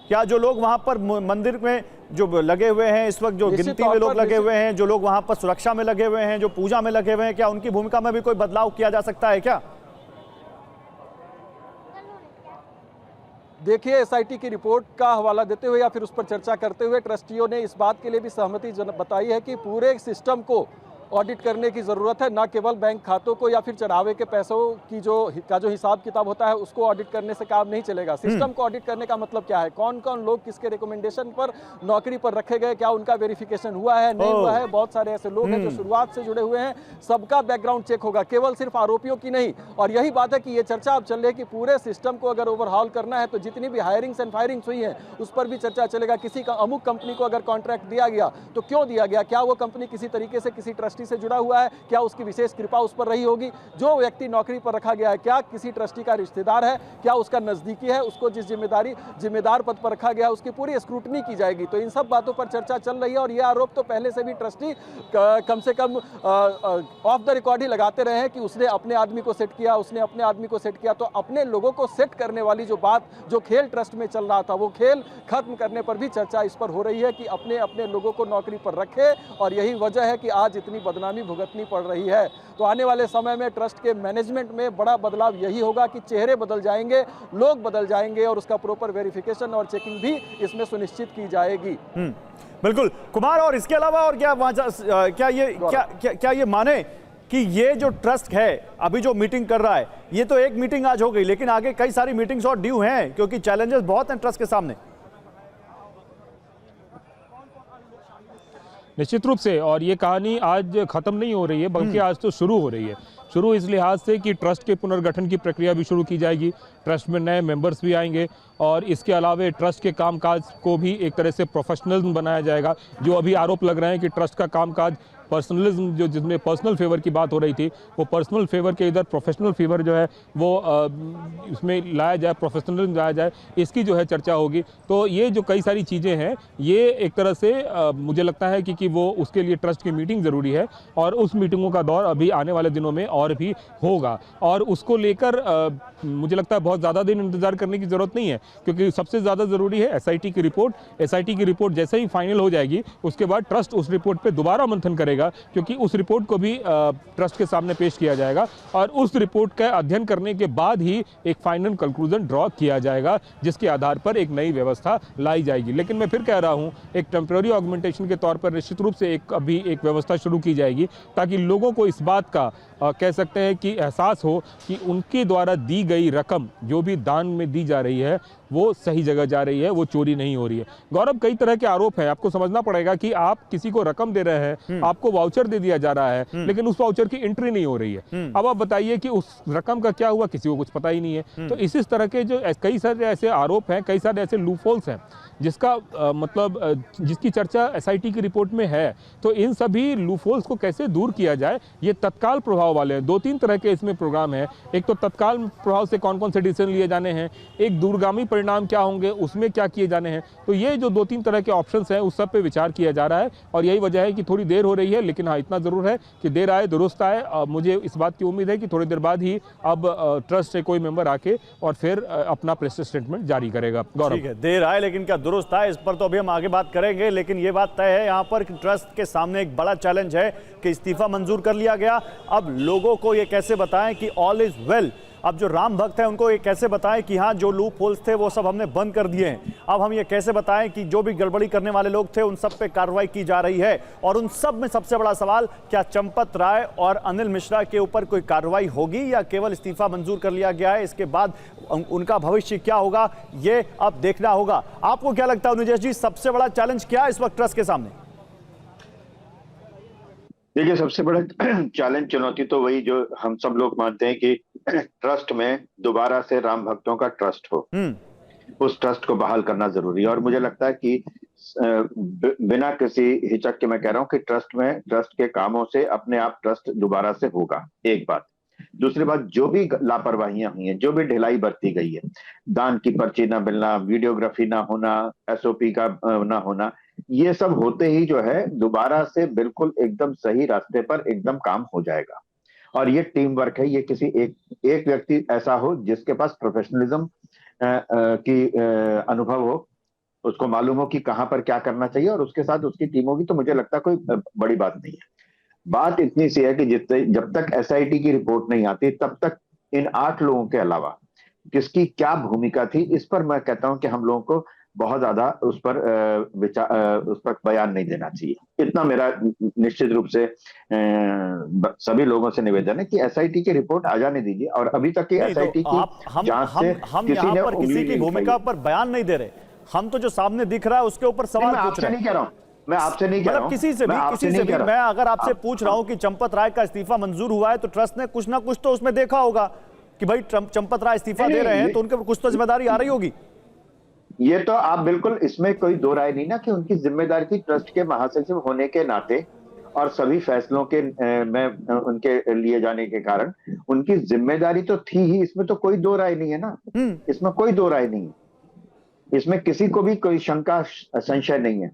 क्या जो लोग वहां पर मंदिर में जो लगे हुए हैं इस वक्त, जो गिनती में लोग लगे हुए हैं, जो लोग वहां पर सुरक्षा में लगे हुए हैं, जो पूजा में लगे हुए हैं, क्या उनकी भूमिका में भी कोई बदलाव किया जा सकता है क्या? देखिए, एसआईटी की रिपोर्ट का हवाला देते हुए या फिर उस पर चर्चा करते हुए ट्रस्टियों ने इस बात के लिए भी सहमति बताई है कि पूरे सिस्टम को ऑडिट करने की ज़रूरत है, न केवल बैंक खातों को या फिर चढ़ावे के पैसों की जो हिसाब किताब होता है उसको ऑडिट करने से काम नहीं चलेगा। सिस्टम को ऑडिट करने का मतलब क्या है, कौन कौन लोग किसके रिकमेंडेशन पर नौकरी पर रखे गए, क्या उनका वेरिफिकेशन हुआ है नहीं हुआ है। बहुत सारे ऐसे लोग हैं जो शुरुआत से जुड़े हुए हैं, सबका बैकग्राउंड चेक होगा, केवल सिर्फ आरोपियों की नहीं। और यही बात है कि ये चर्चा अब चल रही है कि पूरे सिस्टम को अगर ओवरहॉल करना है तो जितनी भी हायरिंग्स एंड फायरिंग्स हुई है उस पर भी चर्चा चलेगा। किसी का अमुक कंपनी को अगर कॉन्ट्रैक्ट दिया गया तो क्यों दिया गया, क्या वो कंपनी किसी तरीके से किसी ट्रस्टी से जुड़ा हुआ है, क्या उसकी विशेष कृपा उस पर रही होगी, जो व्यक्ति नौकरी पर रखा गया है क्या किसी ट्रस्टी का रिश्तेदार है, क्या उसका नजदीकी है, उसको जिस जिम्मेदार पद पर रखा गया है उसकी पूरी स्क्रूटनी की जाएगी। तो इन सब बातों पर चर्चा चल रही है और यह आरोप तो पहले से भी ट्रस्टी कम से कम ऑफ द रिकॉर्ड ही लगाते रहे हैं कि उसने अपने आदमी को सेट किया, उसने अपने आदमी को सेट किया। तो अपने लोगों को सेट करने वाली जो बात, जो खेल ट्रस्ट में चल रहा था, वो खेल खत्म करने पर भी चर्चा इस पर हो रही है कि अपने अपने लोगों को नौकरी पर रखे, और यही वजह है कि आज इतनी बदनामी भुगतनी पड़ रही है। तो आने वाले समय में ट्रस्ट के मैनेजमेंट में बड़ा बदलाव यही होगा कि चेहरे बदल जाएंगे, लोग बदल जाएंगे और उसका प्रॉपर वेरिफिकेशन और चेकिंग भी इसमें सुनिश्चित की जाएगी। बिल्कुल कुमार, और इसके अलावा और क्या क्या ये माने कि ये जो ट्रस्ट है अभी जो मीटिंग कर रहा है, ये तो एक मीटिंग आज हो गई, लेकिन आगे कई सारी मीटिंग्स और ड्यू हैं क्योंकि चैलेंजेस बहुत हैं ट्रस्ट के सामने। निश्चित रूप से, और ये कहानी आज खत्म नहीं हो रही है बल्कि आज तो शुरू हो रही है। शुरू इस लिहाज से कि ट्रस्ट के पुनर्गठन की प्रक्रिया भी शुरू की जाएगी, ट्रस्ट में नए मेंबर्स भी आएंगे और इसके अलावा ट्रस्ट के कामकाज को भी एक तरह से प्रोफेशनलिज्म बनाया जाएगा। जो अभी आरोप लग रहे हैं कि ट्रस्ट का कामकाज पर्सनलिज्म, जो जिसमें पर्सनल फेवर की बात हो रही थी, वो पर्सनल फेवर के इधर प्रोफेशनल फेवर जो है वो इसमें लाया जाए, प्रोफेशनलिज्म लाया जाए, इसकी जो है चर्चा होगी। तो ये जो कई सारी चीज़ें हैं, ये एक तरह से मुझे लगता है कि वो उसके लिए ट्रस्ट की मीटिंग ज़रूरी है और उस मीटिंगों का दौर अभी आने वाले दिनों में और भी होगा। और उसको लेकर मुझे लगता है बहुत ज़्यादा दिन इंतजार करने की ज़रूरत नहीं है, क्योंकि सबसे ज़्यादा ज़रूरी है एसआईटी की रिपोर्ट। एसआईटी की रिपोर्ट जैसे ही फाइनल हो जाएगी उसके बाद ट्रस्ट उस रिपोर्ट पे दोबारा मंथन करेगा, क्योंकि उस रिपोर्ट को भी ट्रस्ट के सामने पेश किया जाएगा और उस रिपोर्ट का अध्ययन करने के बाद ही एक फाइनल कंक्लूजन ड्रॉ किया जाएगा, जिसके आधार पर एक नई व्यवस्था लाई जाएगी। लेकिन मैं फिर कह रहा हूं, एक टेम्पररी ऑगमेंटेशन के तौर पर निश्चित रूप से अभी एक व्यवस्था शुरू की जाएगी ताकि लोगों को इस बात का कह सकते हैं कि एहसास हो कि उनके द्वारा दी गई रकम जो भी दान में दी जा रही है वो सही जगह जा रही है, वो चोरी नहीं हो रही है। गौरव, कई तरह के आरोप हैं, आपको समझना पड़ेगा कि आप किसी को रकम दे रहे हैं, आपको वाउचर दे दिया जा रहा है, लेकिन उस वाउचर की एंट्री नहीं हो रही है। अब आप बताइए कि उस रकम का क्या हुआ, किसी को कुछ पता ही नहीं है। तो इस तरह के जो कई सारे ऐसे आरोप हैं, कई सारे ऐसे लूपहोल्स हैं जिसका मतलब जिसकी चर्चा एसआईटी की रिपोर्ट में है। तो इन सभी लूपहोल्स को कैसे दूर किया जाए, ये तत्काल प्रभाव वाले हैं। 2-3 तरह के इसमें प्रोग्राम है। एक तो तत्काल प्रभाव से कौन कौन से डिसीजन लिए जाने हैं, एक दूरगामी परिणाम क्या होंगे, उसमें क्या किए जाने हैं। तो ये जो 2-3 तरह के ऑप्शंस हैं उस सब पे विचार किया जा रहा है और यही वजह है कि थोड़ी देर हो रही है। लेकिन हाँ, इतना जरूर है कि देर आए दुरुस्त आए। मुझे इस बात की उम्मीद है कि थोड़ी देर बाद ही अब ट्रस्ट से कोई मेंबर आके और फिर अपना प्रेस स्टेटमेंट जारी करेगा। गौरव, ठीक है, देर आए लेकिन क्या दुरुस्त आए, इस पर तो अभी हम आगे बात करेंगे। लेकिन ये बात तय है यहाँ पर कि ट्रस्ट के सामने एक बड़ा चैलेंज है कि इस्तीफा मंजूर कर लिया गया। अब लोगों को ये कैसे बताएं कि ऑल इज वेल। अब जो राम भक्त हैं उनको ये कैसे बताएं कि हाँ, जो लूप होल्स थे वो सब हमने बंद कर दिए हैं। अब हम ये कैसे बताएं कि जो भी गड़बड़ी करने वाले लोग थे उन सब पे कार्रवाई की जा रही है। और उन सब में सबसे बड़ा सवाल, क्या चंपत राय और अनिल मिश्रा के ऊपर कोई कार्रवाई होगी या केवल इस्तीफा मंजूर कर लिया गया है, इसके बाद उनका भविष्य क्या होगा, ये अब देखना होगा। आपको क्या लगता है अनुजेश जी, सबसे बड़ा चैलेंज क्या है इस वक्त ट्रस्ट के सामने? देखिए, सबसे बड़ा चैलेंज, चुनौती तो वही जो हम सब लोग मानते हैं कि ट्रस्ट में दोबारा से राम भक्तों का ट्रस्ट हो, उस ट्रस्ट को बहाल करना जरूरी है। और मुझे लगता है कि बिना किसी हिचक के मैं कह रहा हूं कि ट्रस्ट के कामों से अपने आप ट्रस्ट दोबारा से होगा। एक बात। दूसरी बात, जो भी लापरवाहियां हुई हैं, जो भी ढिलाई बरती गई है, दान की पर्ची ना मिलना, वीडियोग्राफी ना होना, एसओपी का ना होना, ये सब होते ही जो है दोबारा से बिल्कुल एकदम सही रास्ते पर एकदम काम हो जाएगा। और ये टीम वर्क है। ये किसी एक व्यक्ति ऐसा हो जिसके पास प्रोफेशनलिज्म की अनुभव हो, उसको मालूम हो कि कहां पर क्या करना चाहिए और उसके साथ उसकी टीम होगी, तो मुझे लगता है कोई बड़ी बात नहीं है। बात इतनी सी है कि जब तक एसआईटी की रिपोर्ट नहीं आती तब तक इन 8 लोगों के अलावा किसकी क्या भूमिका थी, इस पर मैं कहता हूं कि हम लोगों को बहुत ज्यादा उस पर बयान नहीं देना चाहिए। इतना मेरा निश्चित रूप से सभी लोगों से निवेदन है कि एसआईटी की रिपोर्ट आ जाने दीजिए। और अभी तक की एसआईटी की जांच से हम यहाँ पर किसी की भूमिका पर बयान नहीं दे रहे। हम तो जो सामने दिख रहा है उसके ऊपर सवाल पूछ रहे हैं। नहीं कह रहा हूं, मैं आपसे नहीं कह रहा हूं, किसी से भी मैं अगर आपसे पूछ रहा हूं कि चंपत राय का इस्तीफा मंजूर हुआ है तो ट्रस्ट ने कुछ ना कुछ तो उसमें देखा होगा कि भाई चंपत राय इस्तीफा दे रहे हैं तो उनके ऊपर कुछ तो जिम्मेदारी आ रही होगी। ये तो आप बिल्कुल, इसमें कोई दो राय नहीं ना कि उनकी जिम्मेदारी थी ट्रस्ट के महासचिव होने के नाते और सभी फैसलों के में उनके लिए जाने के कारण उनकी जिम्मेदारी तो थी ही। इसमें तो कोई दो राय नहीं है ना, इसमें कोई दो राय नहीं है, इसमें किसी को भी कोई शंका संशय नहीं है।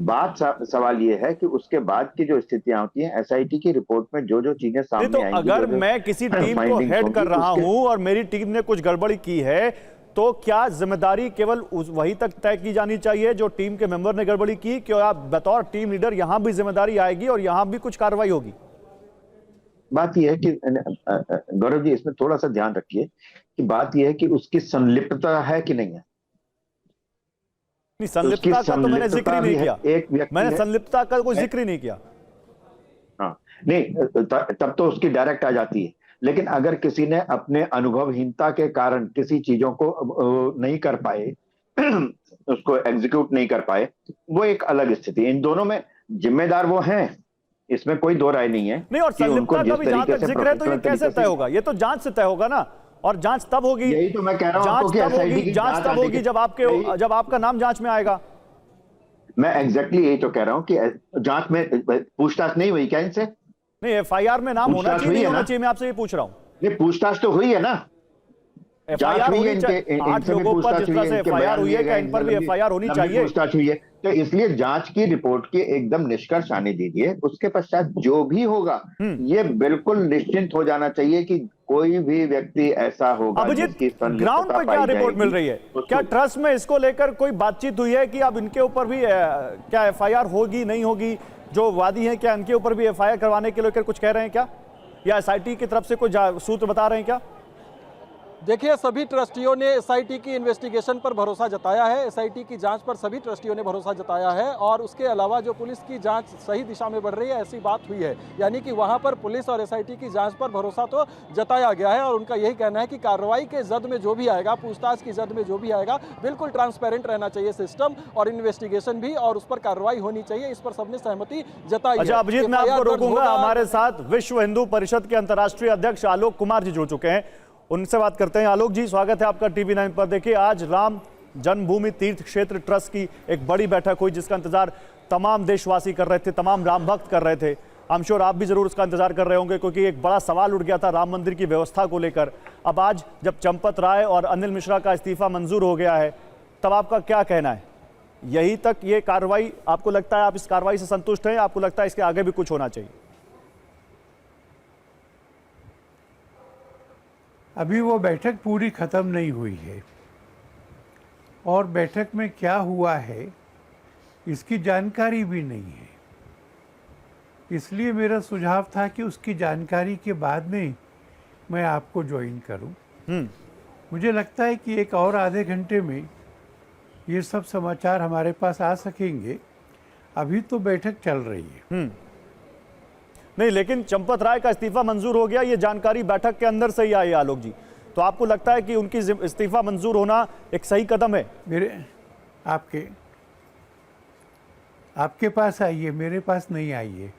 बात सवाल ये है कि उसके बाद की जो स्थितियां होती हैं, एसआईटी की रिपोर्ट में जो जो चीजें सामने आएंगी, अगर मैं किसी टीम को हेड कर रहा हूं और मेरी टीम ने कुछ गड़बड़ी की है तो क्या जिम्मेदारी केवल वही तक तय की जानी चाहिए जो टीम के मेंबर ने गड़बड़ी की, क्या बतौर टीम लीडर यहां भी जिम्मेदारी आएगी और यहां भी कुछ कार्रवाई होगी? बात यह है कि गौरव जी, इसमें थोड़ा सा ध्यान रखिए कि बात यह है कि उसकी संलिप्तता है कि नहीं है। संलिप्तता का तो मैंने जिक्र ही नहीं किया। एक व्यक्ति, मैंने संलिप्तता का कोई जिक्र ही नहीं किया। हाँ, नहीं, तब तो उसकी डायरेक्ट आ जाती है। लेकिन अगर किसी ने अपने अनुभवहीनता के कारण किसी चीजों को नहीं कर पाए, उसको एग्जीक्यूट नहीं कर पाए, वो एक अलग स्थिति है। इन दोनों में जिम्मेदार वो हैं, इसमें कोई दो राय नहीं है। नहीं, और कि उनको संलिप्तता का जिस भी जहां तरीके तक से जिक्र है तो ये प्रोफेशनल कैसे तरीके तय से, होगा? ये तो जांच से तय होगा ना, और जांच तब होगी, यही तो मैं कह रहा हूं आपको कि SIT की जांच तब होगी जब आपका नाम जांच में आएगा। मैं एग्जैक्टली यही तो कह रहा हूं कि जांच में पूछताछ नहीं हुई क्या इनसे? नहीं, एफआईआर में नाम होना पूछताछ चाहिए, हुई नहीं है होना ना? चाहिए, मैं आपसे ये पूछ रहा हूं। ये पूछताछ तो हुई है ना, जांच एफआईआर हुई है होनी चाहिए। इनके, 8 इनसे भी लोगों पर पूछताछ जिस हुई तरह है, से इनके एफआईआर बयान हुई लिए है, क्या गए, इन पर भी इनसे एफआईआर होनी लंबी चाहिए? पूछताछ हुई है। तो इसलिए जांच की रिपोर्ट की एकदम निष्कर्ष आने दीजिए, उसके पश्चात जो भी होगा, ये बिल्कुल निश्चिंत हो जाना चाहिए कि कोई भी व्यक्ति ऐसा होगा अभिजीत, जिसकी ग्राउंड संलिप्तता पर क्या पाई रिपोर्ट मिल जाएगी, रही है? उसको क्या ट्रस्ट में इसको लेकर कोई बातचीत हुई है कि अब इनके ऊपर भी क्या एफआईआर होगी, नहीं होगी? जो वादी हैं, क्या इनके ऊपर भी एफआईआर करवाने के लेकर कुछ कह रहे हैं क्या, या एसआईटी की तरफ से कोई सूत्र बता रहे हैं क्या? देखिए, सभी ट्रस्टियों ने एसआईटी की इन्वेस्टिगेशन पर भरोसा जताया है, एसआईटी की जांच पर सभी ट्रस्टियों ने भरोसा जताया है, और उसके अलावा जो पुलिस की जांच सही दिशा में बढ़ रही है, ऐसी बात हुई है। यानी कि वहां पर पुलिस और एसआईटी की जांच पर भरोसा तो जताया गया है, और उनका यही कहना है कि कार्रवाई के जद में जो भी आएगा, पूछताछ की जद में जो भी आएगा, बिल्कुल ट्रांसपेरेंट रहना चाहिए सिस्टम और इन्वेस्टिगेशन भी, और उस पर कार्रवाई होनी चाहिए। इस पर सबने सहमति जताई है। अच्छा अभिजीत, मैं आपको FIR दर्ज रोकूंगा। होगा। हमारे साथ विश्व हिंदू परिषद के अंतर्राष्ट्रीय अध्यक्ष आलोक कुमार जी जुड़ चुके हैं, उनसे बात करते हैं। आलोक जी, स्वागत है आपका टीवी 9 पर। देखिए, आज राम जन्मभूमि तीर्थ क्षेत्र ट्रस्ट की एक बड़ी बैठक हुई, जिसका इंतजार तमाम देशवासी कर रहे थे, तमाम राम भक्त कर रहे थे। आई एम श्योर आप भी जरूर उसका इंतजार कर रहे होंगे, क्योंकि एक बड़ा सवाल उठ गया था राम मंदिर की व्यवस्था को लेकर। अब आज जब चंपत राय और अनिल मिश्रा का इस्तीफा मंजूर हो गया है, तब आपका क्या कहना है? यही तक ये कार्रवाई आपको लगता है, आप इस कार्रवाई से संतुष्ट हैं? आपको लगता है इसके आगे भी कुछ होना चाहिए? अभी वो बैठक पूरी ख़त्म नहीं हुई है, और बैठक में क्या हुआ है इसकी जानकारी भी नहीं है। इसलिए मेरा सुझाव था कि उसकी जानकारी के बाद में मैं आपको ज्वाइन करूं। मुझे लगता है कि एक और आधे घंटे में ये सब समाचार हमारे पास आ सकेंगे। अभी तो बैठक चल रही है। नहीं, लेकिन चंपत राय का इस्तीफा मंजूर हो गया, ये जानकारी बैठक के अंदर से ही आई आलोक जी। तो आपको लगता है कि उनकी इस्तीफा मंजूर होना एक सही कदम है? आपके पास आई है, मेरे पास नहीं आई है।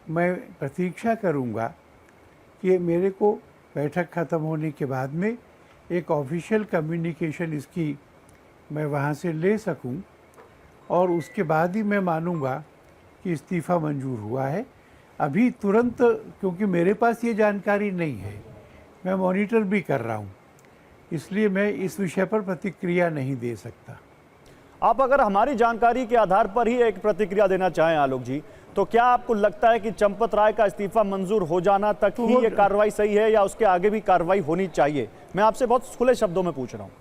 मैं प्रतीक्षा करूंगा कि मेरे को बैठक ख़त्म होने के बाद में एक ऑफिशियल कम्युनिकेशन इसकी मैं वहाँ से ले सकूं, और उसके बाद ही मैं मानूंगा कि इस्तीफा मंजूर हुआ है। अभी तुरंत, क्योंकि मेरे पास ये जानकारी नहीं है, मैं मॉनिटर भी कर रहा हूँ, इसलिए मैं इस विषय पर प्रतिक्रिया नहीं दे सकता। आप अगर हमारी जानकारी के आधार पर ही एक प्रतिक्रिया देना चाहें आलोक जी, तो क्या आपको लगता है कि चंपत राय का इस्तीफा मंजूर हो जाना तक ही ये कार्रवाई सही है, या उसके आगे भी कार्रवाई होनी चाहिए? मैं आपसे बहुत खुले शब्दों में पूछ रहा हूँ।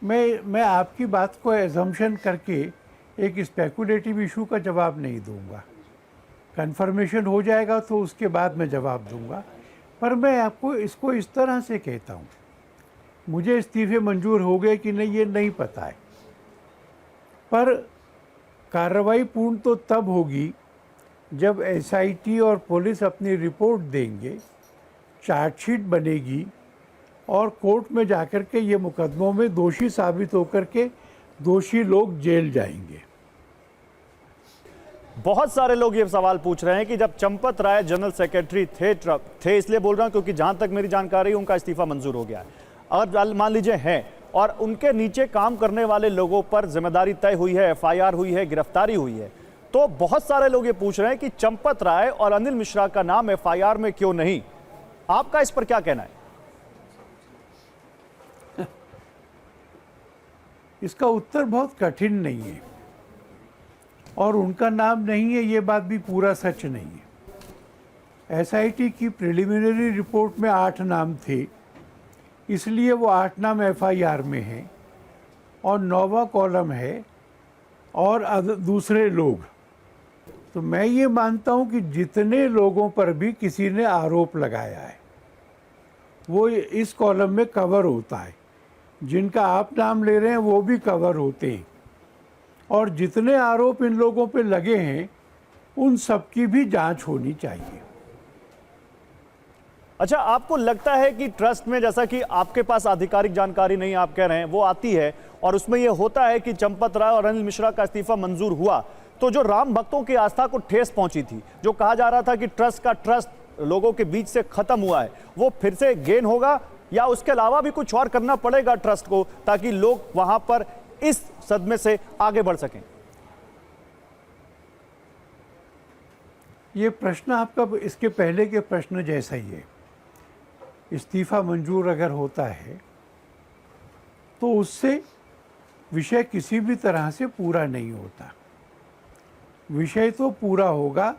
मैं आपकी बात को एजम्पशन करके एक स्पेकुलेटिव इशू का जवाब नहीं दूंगा। कंफर्मेशन हो जाएगा तो उसके बाद मैं जवाब दूंगा। पर मैं आपको इसको इस तरह से कहता हूँ, मुझे इस्तीफे मंजूर हो गए कि नहीं ये नहीं पता है, पर कार्रवाई पूर्ण तो तब होगी जब एसआईटी और पुलिस अपनी रिपोर्ट देंगे, चार्जशीट बनेगी, और कोर्ट में जाकर के ये मुकदमों में दोषी साबित होकर के दोषी लोग जेल जाएंगे। बहुत सारे लोग ये सवाल पूछ रहे हैं कि जब चंपत राय जनरल सेक्रेटरी थे, इसलिए बोल रहा हूं क्योंकि जहां तक मेरी जानकारी है उनका इस्तीफा मंजूर हो गया है, अगर मान लीजिए है, और उनके नीचे काम करने वाले लोगों पर जिम्मेदारी तय हुई है, एफआईआर हुई है, गिरफ्तारी हुई है, तो बहुत सारे लोग ये पूछ रहे हैं कि चंपत राय और अनिल मिश्रा का नाम एफआईआर में क्यों नहीं? आपका इस पर क्या कहना है? इसका उत्तर बहुत कठिन नहीं है, और उनका नाम नहीं है ये बात भी पूरा सच नहीं है। एसआईटी की प्रिलिमिनरी रिपोर्ट में 8 नाम थे, इसलिए वो 8 नाम एफआईआर में हैं, और 9वां कॉलम है और दूसरे लोग। तो मैं ये मानता हूँ कि जितने लोगों पर भी किसी ने आरोप लगाया है वो इस कॉलम में कवर होता है। जिनका आप नाम ले रहे हैं वो भी कवर होते हैं। और जितने आरोप इन लोगों पे लगे हैं उन सब की भी जांच होनी चाहिए। अच्छा, आपको लगता है कि ट्रस्ट में, जैसा कि आपके पास आधिकारिक जानकारी नहीं आप कह रहे हैं, वो आती है और उसमें यह होता है कि चंपत राय और अनिल मिश्रा का इस्तीफा मंजूर हुआ, तो जो राम भक्तों की आस्था को ठेस पहुंची थी, जो कहा जा रहा था कि ट्रस्ट लोगों के बीच से खत्म हुआ है, वो फिर से गेन होगा या उसके अलावा भी कुछ और करना पड़ेगा ट्रस्ट को ताकि लोग वहां पर इस सदमे से आगे बढ़ सकें? ये प्रश्न आपका इसके पहले के प्रश्न जैसा ही है। इस्तीफा मंजूर अगर होता है तो उससे विषय किसी भी तरह से पूरा नहीं होता। विषय तो पूरा होगा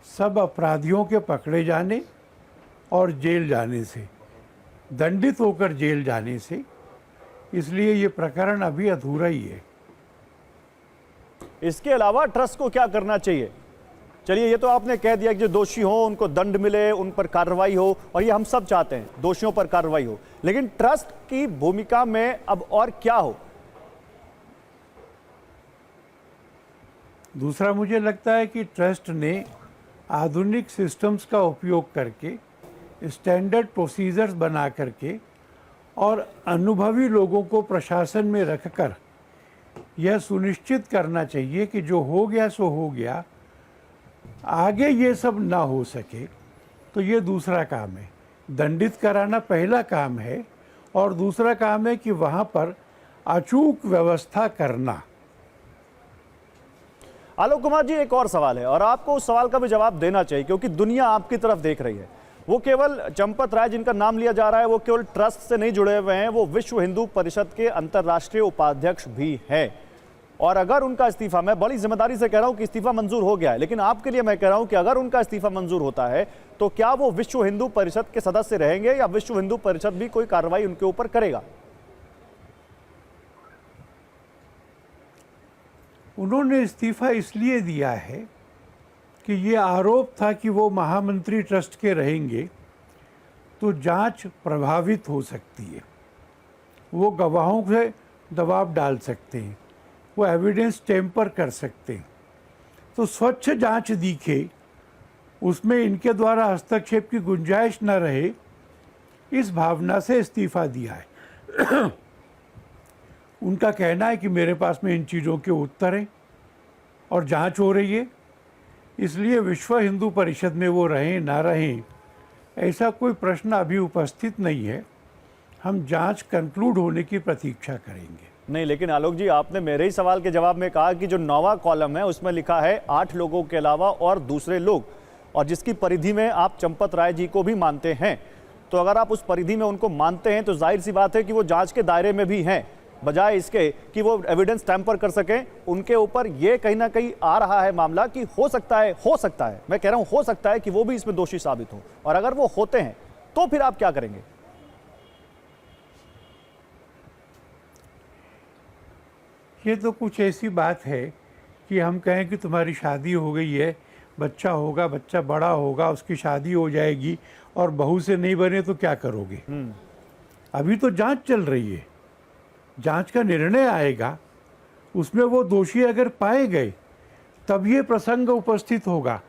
सब अपराधियों के पकड़े जाने और जेल जाने से, दंडित होकर जेल जाने से। इसलिए ये प्रकरण अभी अधूरा ही है। इसके अलावा ट्रस्ट को क्या करना चाहिए? चलिए, ये तो आपने कह दिया कि जो दोषी हो उनको दंड मिले, उन पर कार्रवाई हो, और ये हम सब चाहते हैं, दोषियों पर कार्रवाई हो, लेकिन ट्रस्ट की भूमिका में अब और क्या हो? दूसरा, मुझे लगता है कि ट्रस्ट ने आधुनिक सिस्टम्स का उपयोग करके, स्टैंडर्ड प्रोसीजर्स बना करके और अनुभवी लोगों को प्रशासन में रखकर यह सुनिश्चित करना चाहिए कि जो हो गया सो हो गया, आगे ये सब ना हो सके। तो ये दूसरा काम है। दंडित कराना पहला काम है और दूसरा काम है कि वहाँ पर अचूक व्यवस्था करना। आलोक कुमार जी, एक और सवाल है और आपको उस सवाल का भी जवाब देना चाहिए क्योंकि दुनिया आपकी तरफ देख रही है। वो केवल चंपत राय जिनका नाम लिया जा रहा है, वो केवल ट्रस्ट से नहीं जुड़े हुए हैं, वो विश्व हिंदू परिषद के अंतर्राष्ट्रीय उपाध्यक्ष भी हैं। और अगर उनका इस्तीफा, मैं बड़ी जिम्मेदारी से कह रहा हूं कि इस्तीफा मंजूर हो गया है, लेकिन आपके लिए मैं कह रहा हूं कि अगर उनका इस्तीफा मंजूर होता है तो क्या वो विश्व हिंदू परिषद के सदस्य रहेंगे या विश्व हिंदू परिषद भी कोई कार्रवाई उनके ऊपर करेगा? उन्होंने इस्तीफा इसलिए दिया है कि ये आरोप था कि वो महामंत्री ट्रस्ट के रहेंगे तो जांच प्रभावित हो सकती है, वो गवाहों से दबाव डाल सकते हैं, वो एविडेंस टेम्पर कर सकते हैं। तो स्वच्छ जांच दिखे, उसमें इनके द्वारा हस्तक्षेप की गुंजाइश न रहे, इस भावना से इस्तीफा दिया है। उनका कहना है कि मेरे पास में इन चीज़ों के उत्तर हैं और जांच हो रही है, इसलिए विश्व हिंदू परिषद में वो रहें ना रहें ऐसा कोई प्रश्न अभी उपस्थित नहीं है। हम जांच कंक्लूड होने की प्रतीक्षा करेंगे। नहीं, लेकिन आलोक जी, आपने मेरे ही सवाल के जवाब में कहा कि जो 9वां कॉलम है उसमें लिखा है 8 लोगों के अलावा और दूसरे लोग, और जिसकी परिधि में आप चंपत राय जी को भी मानते हैं। तो अगर आप उस परिधि में उनको मानते हैं तो जाहिर सी बात है कि वो जांच के दायरे में भी हैं, बजाय इसके कि वो एविडेंस टैम्पर कर सकें। उनके ऊपर ये कहीं ना कहीं आ रहा है मामला कि हो सकता है, मैं कह रहा हूं हो सकता है कि वो भी इसमें दोषी साबित हो, और अगर वो होते हैं तो फिर आप क्या करेंगे? ये तो कुछ ऐसी बात है कि हम कहें कि तुम्हारी शादी हो गई है, बच्चा होगा, बच्चा बड़ा होगा, उसकी शादी हो जाएगी और बहू से नहीं बने तो क्या करोगे? अभी तो जांच चल रही है, जांच का निर्णय आएगा, उसमें वो दोषी अगर पाए गए तब ये प्रसंग उपस्थित होगा।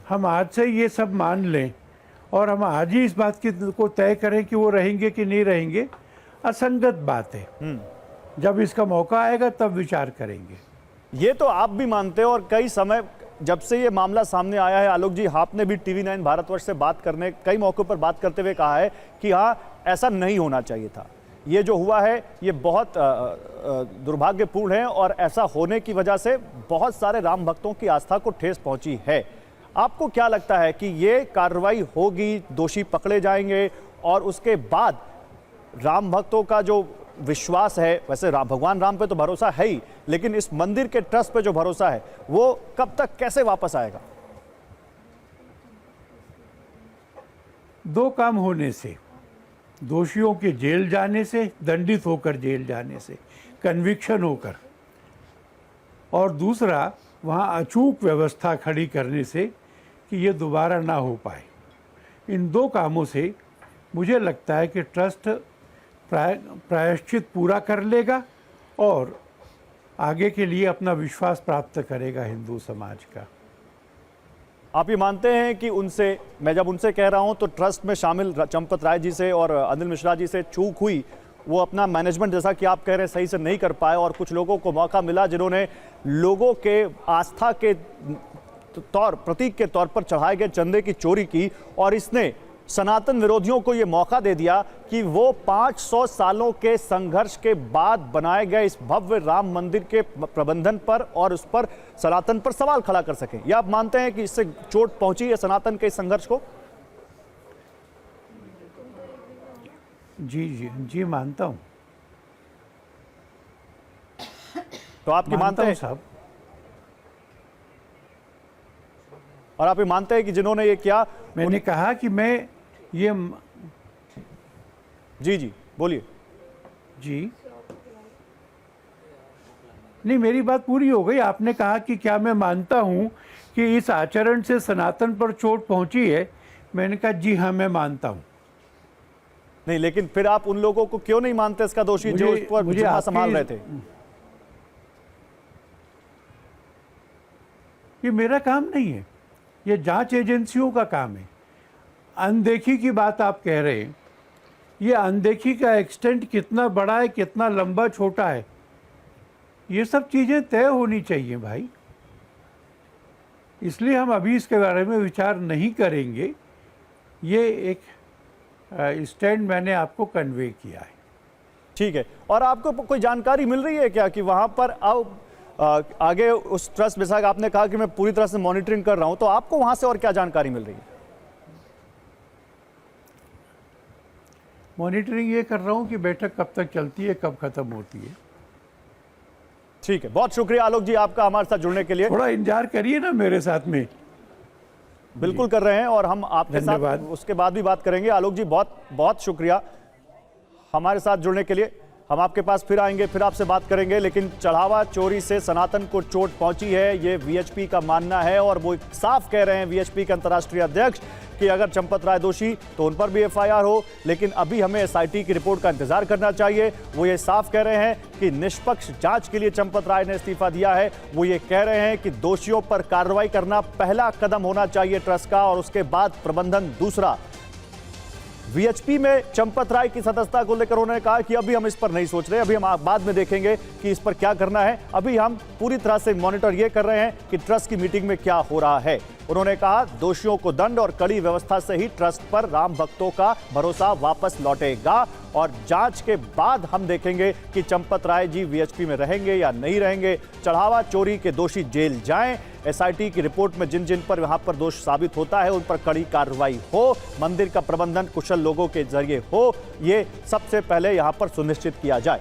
हम आज से ये सब मान लें और हम आज ही इस बात को तय करें कि वो रहेंगे कि नहीं रहेंगे, असंगत बात है। जब इसका मौका आएगा तब विचार करेंगे। ये तो आप भी मानते हो, और कई समय जब से ये मामला सामने आया है आलोक जी, आपने भी TV9 भारतवर्ष से बात करने, कई मौकों पर बात करते हुए कहा है कि हाँ, ऐसा नहीं होना चाहिए था। ये जो हुआ है ये बहुत दुर्भाग्यपूर्ण है और ऐसा होने की वजह से बहुत सारे राम भक्तों की आस्था को ठेस पहुंची है। आपको क्या लगता है कि ये कार्रवाई होगी, दोषी पकड़े जाएंगे और उसके बाद राम भक्तों का जो विश्वास है, वैसे भगवान राम पे तो भरोसा है ही, लेकिन इस मंदिर के ट्रस्ट पे जो भरोसा है वो कब तक, कैसे वापस आएगा? दो काम होने से, दोषियों के जेल जाने से, दंडित होकर जेल जाने से, कन्विक्शन होकर, और दूसरा वहाँ अचूक व्यवस्था खड़ी करने से कि ये दोबारा ना हो पाए। इन दो कामों से मुझे लगता है कि ट्रस्ट प्रायश्चित पूरा कर लेगा और आगे के लिए अपना विश्वास प्राप्त करेगा हिंदू समाज का। आप ये मानते हैं कि उनसे, मैं जब उनसे कह रहा हूं तो ट्रस्ट में शामिल चंपत राय जी से और अनिल मिश्रा जी से चूक हुई, वो अपना मैनेजमेंट जैसा कि आप कह रहे हैं सही से नहीं कर पाए और कुछ लोगों को मौका मिला जिन्होंने लोगों के आस्था के प्रतीक के तौर पर चढ़ाए गए चंदे की चोरी की और इसने सनातन विरोधियों को यह मौका दे दिया कि वो 500 सालों के संघर्ष के बाद बनाए गए इस भव्य राम मंदिर के प्रबंधन पर और उस पर सनातन पर सवाल खड़ा कर सकें। या आप मानते हैं कि इससे चोट पहुंची है सनातन के संघर्ष को? जी जी जी मानता हूं। तो आप की मानते हैं साहब? और आप ये मानते हैं कि जिन्होंने ये किया, मैंने कहा कि मैं ये जी जी बोलिए। जी नहीं, मेरी बात पूरी हो गई। आपने कहा कि क्या मैं मानता हूं कि इस आचरण से सनातन पर चोट पहुंची है। मैंने कहा जी हाँ, मैं मानता हूं। नहीं, लेकिन फिर आप उन लोगों को क्यों नहीं मानते इसका दोषी जो इस पर जिम्मा संभाल रहे थे? ये मेरा काम नहीं है, ये जांच एजेंसियों का काम है। अनदेखी की बात आप कह रहे हैं, ये अनदेखी का एक्सटेंट कितना बड़ा है, कितना लंबा छोटा है, ये सब चीज़ें तय होनी चाहिए भाई। इसलिए हम अभी इसके बारे में विचार नहीं करेंगे। ये एक स्टैंड मैंने आपको कन्वे किया है। ठीक है। और आपको कोई जानकारी मिल रही है क्या कि वहां पर अब आगे उस ट्रस्ट में, आपने कहा कि मैं पूरी तरह से मॉनिटरिंग कर रहा हूं, तो आपको वहां से और क्या जानकारी मिल रही है? मॉनिटरिंग ये कर रहा हूं कि बैठक कब तक चलती है, कब खत्म होती है। ठीक है, बहुत शुक्रिया आलोक जी आपका हमारे साथ जुड़ने के लिए। थोड़ा इंतजार करिए ना मेरे साथ में। बिल्कुल कर रहे हैं और हम आपके साथ उसके बाद भी बात करेंगे। आलोक जी बहुत बहुत शुक्रिया हमारे साथ जुड़ने के लिए। हम आपके पास फिर आएंगे, फिर आपसे बात करेंगे। लेकिन चढ़ावा चोरी से सनातन को चोट पहुंची है, ये वीएचपी का मानना है और वो साफ कह रहे हैं वीएचपी के अंतर्राष्ट्रीय अध्यक्ष कि अगर चंपत राय दोषी तो उन पर भी एफआईआर हो, लेकिन अभी हमें एसआईटी की रिपोर्ट का इंतजार करना चाहिए। वो ये साफ कह रहे हैं कि निष्पक्ष जांच के लिए चंपत राय ने इस्तीफा दिया है। वो ये कह रहे हैं कि दोषियों पर कार्रवाई करना पहला कदम होना चाहिए ट्रस्ट का और उसके बाद प्रबंधन दूसरा। वीएचपी में चंपत राय की सदस्यता को लेकर उन्होंने कहा कि अभी हम इस पर नहीं सोच रहे, अभी हम बाद में देखेंगे कि इस पर क्या करना है। अभी हम पूरी तरह से मॉनिटर ये कर रहे हैं कि ट्रस्ट की मीटिंग में क्या हो रहा है। उन्होंने कहा दोषियों को दंड और कड़ी व्यवस्था से ही ट्रस्ट पर राम भक्तों का भरोसा वापस लौटेगा और जांच के बाद हम देखेंगे कि चंपत राय जी वीएचपी में रहेंगे या नहीं रहेंगे। चढ़ावा चोरी के दोषी जेल जाएं। एसआईटी की रिपोर्ट में जिन जिन पर यहां पर दोष साबित होता है उन पर कड़ी कार्रवाई हो, मंदिर का प्रबंधन कुशल लोगों के जरिए हो, ये सबसे पहले यहां पर सुनिश्चित किया जाए।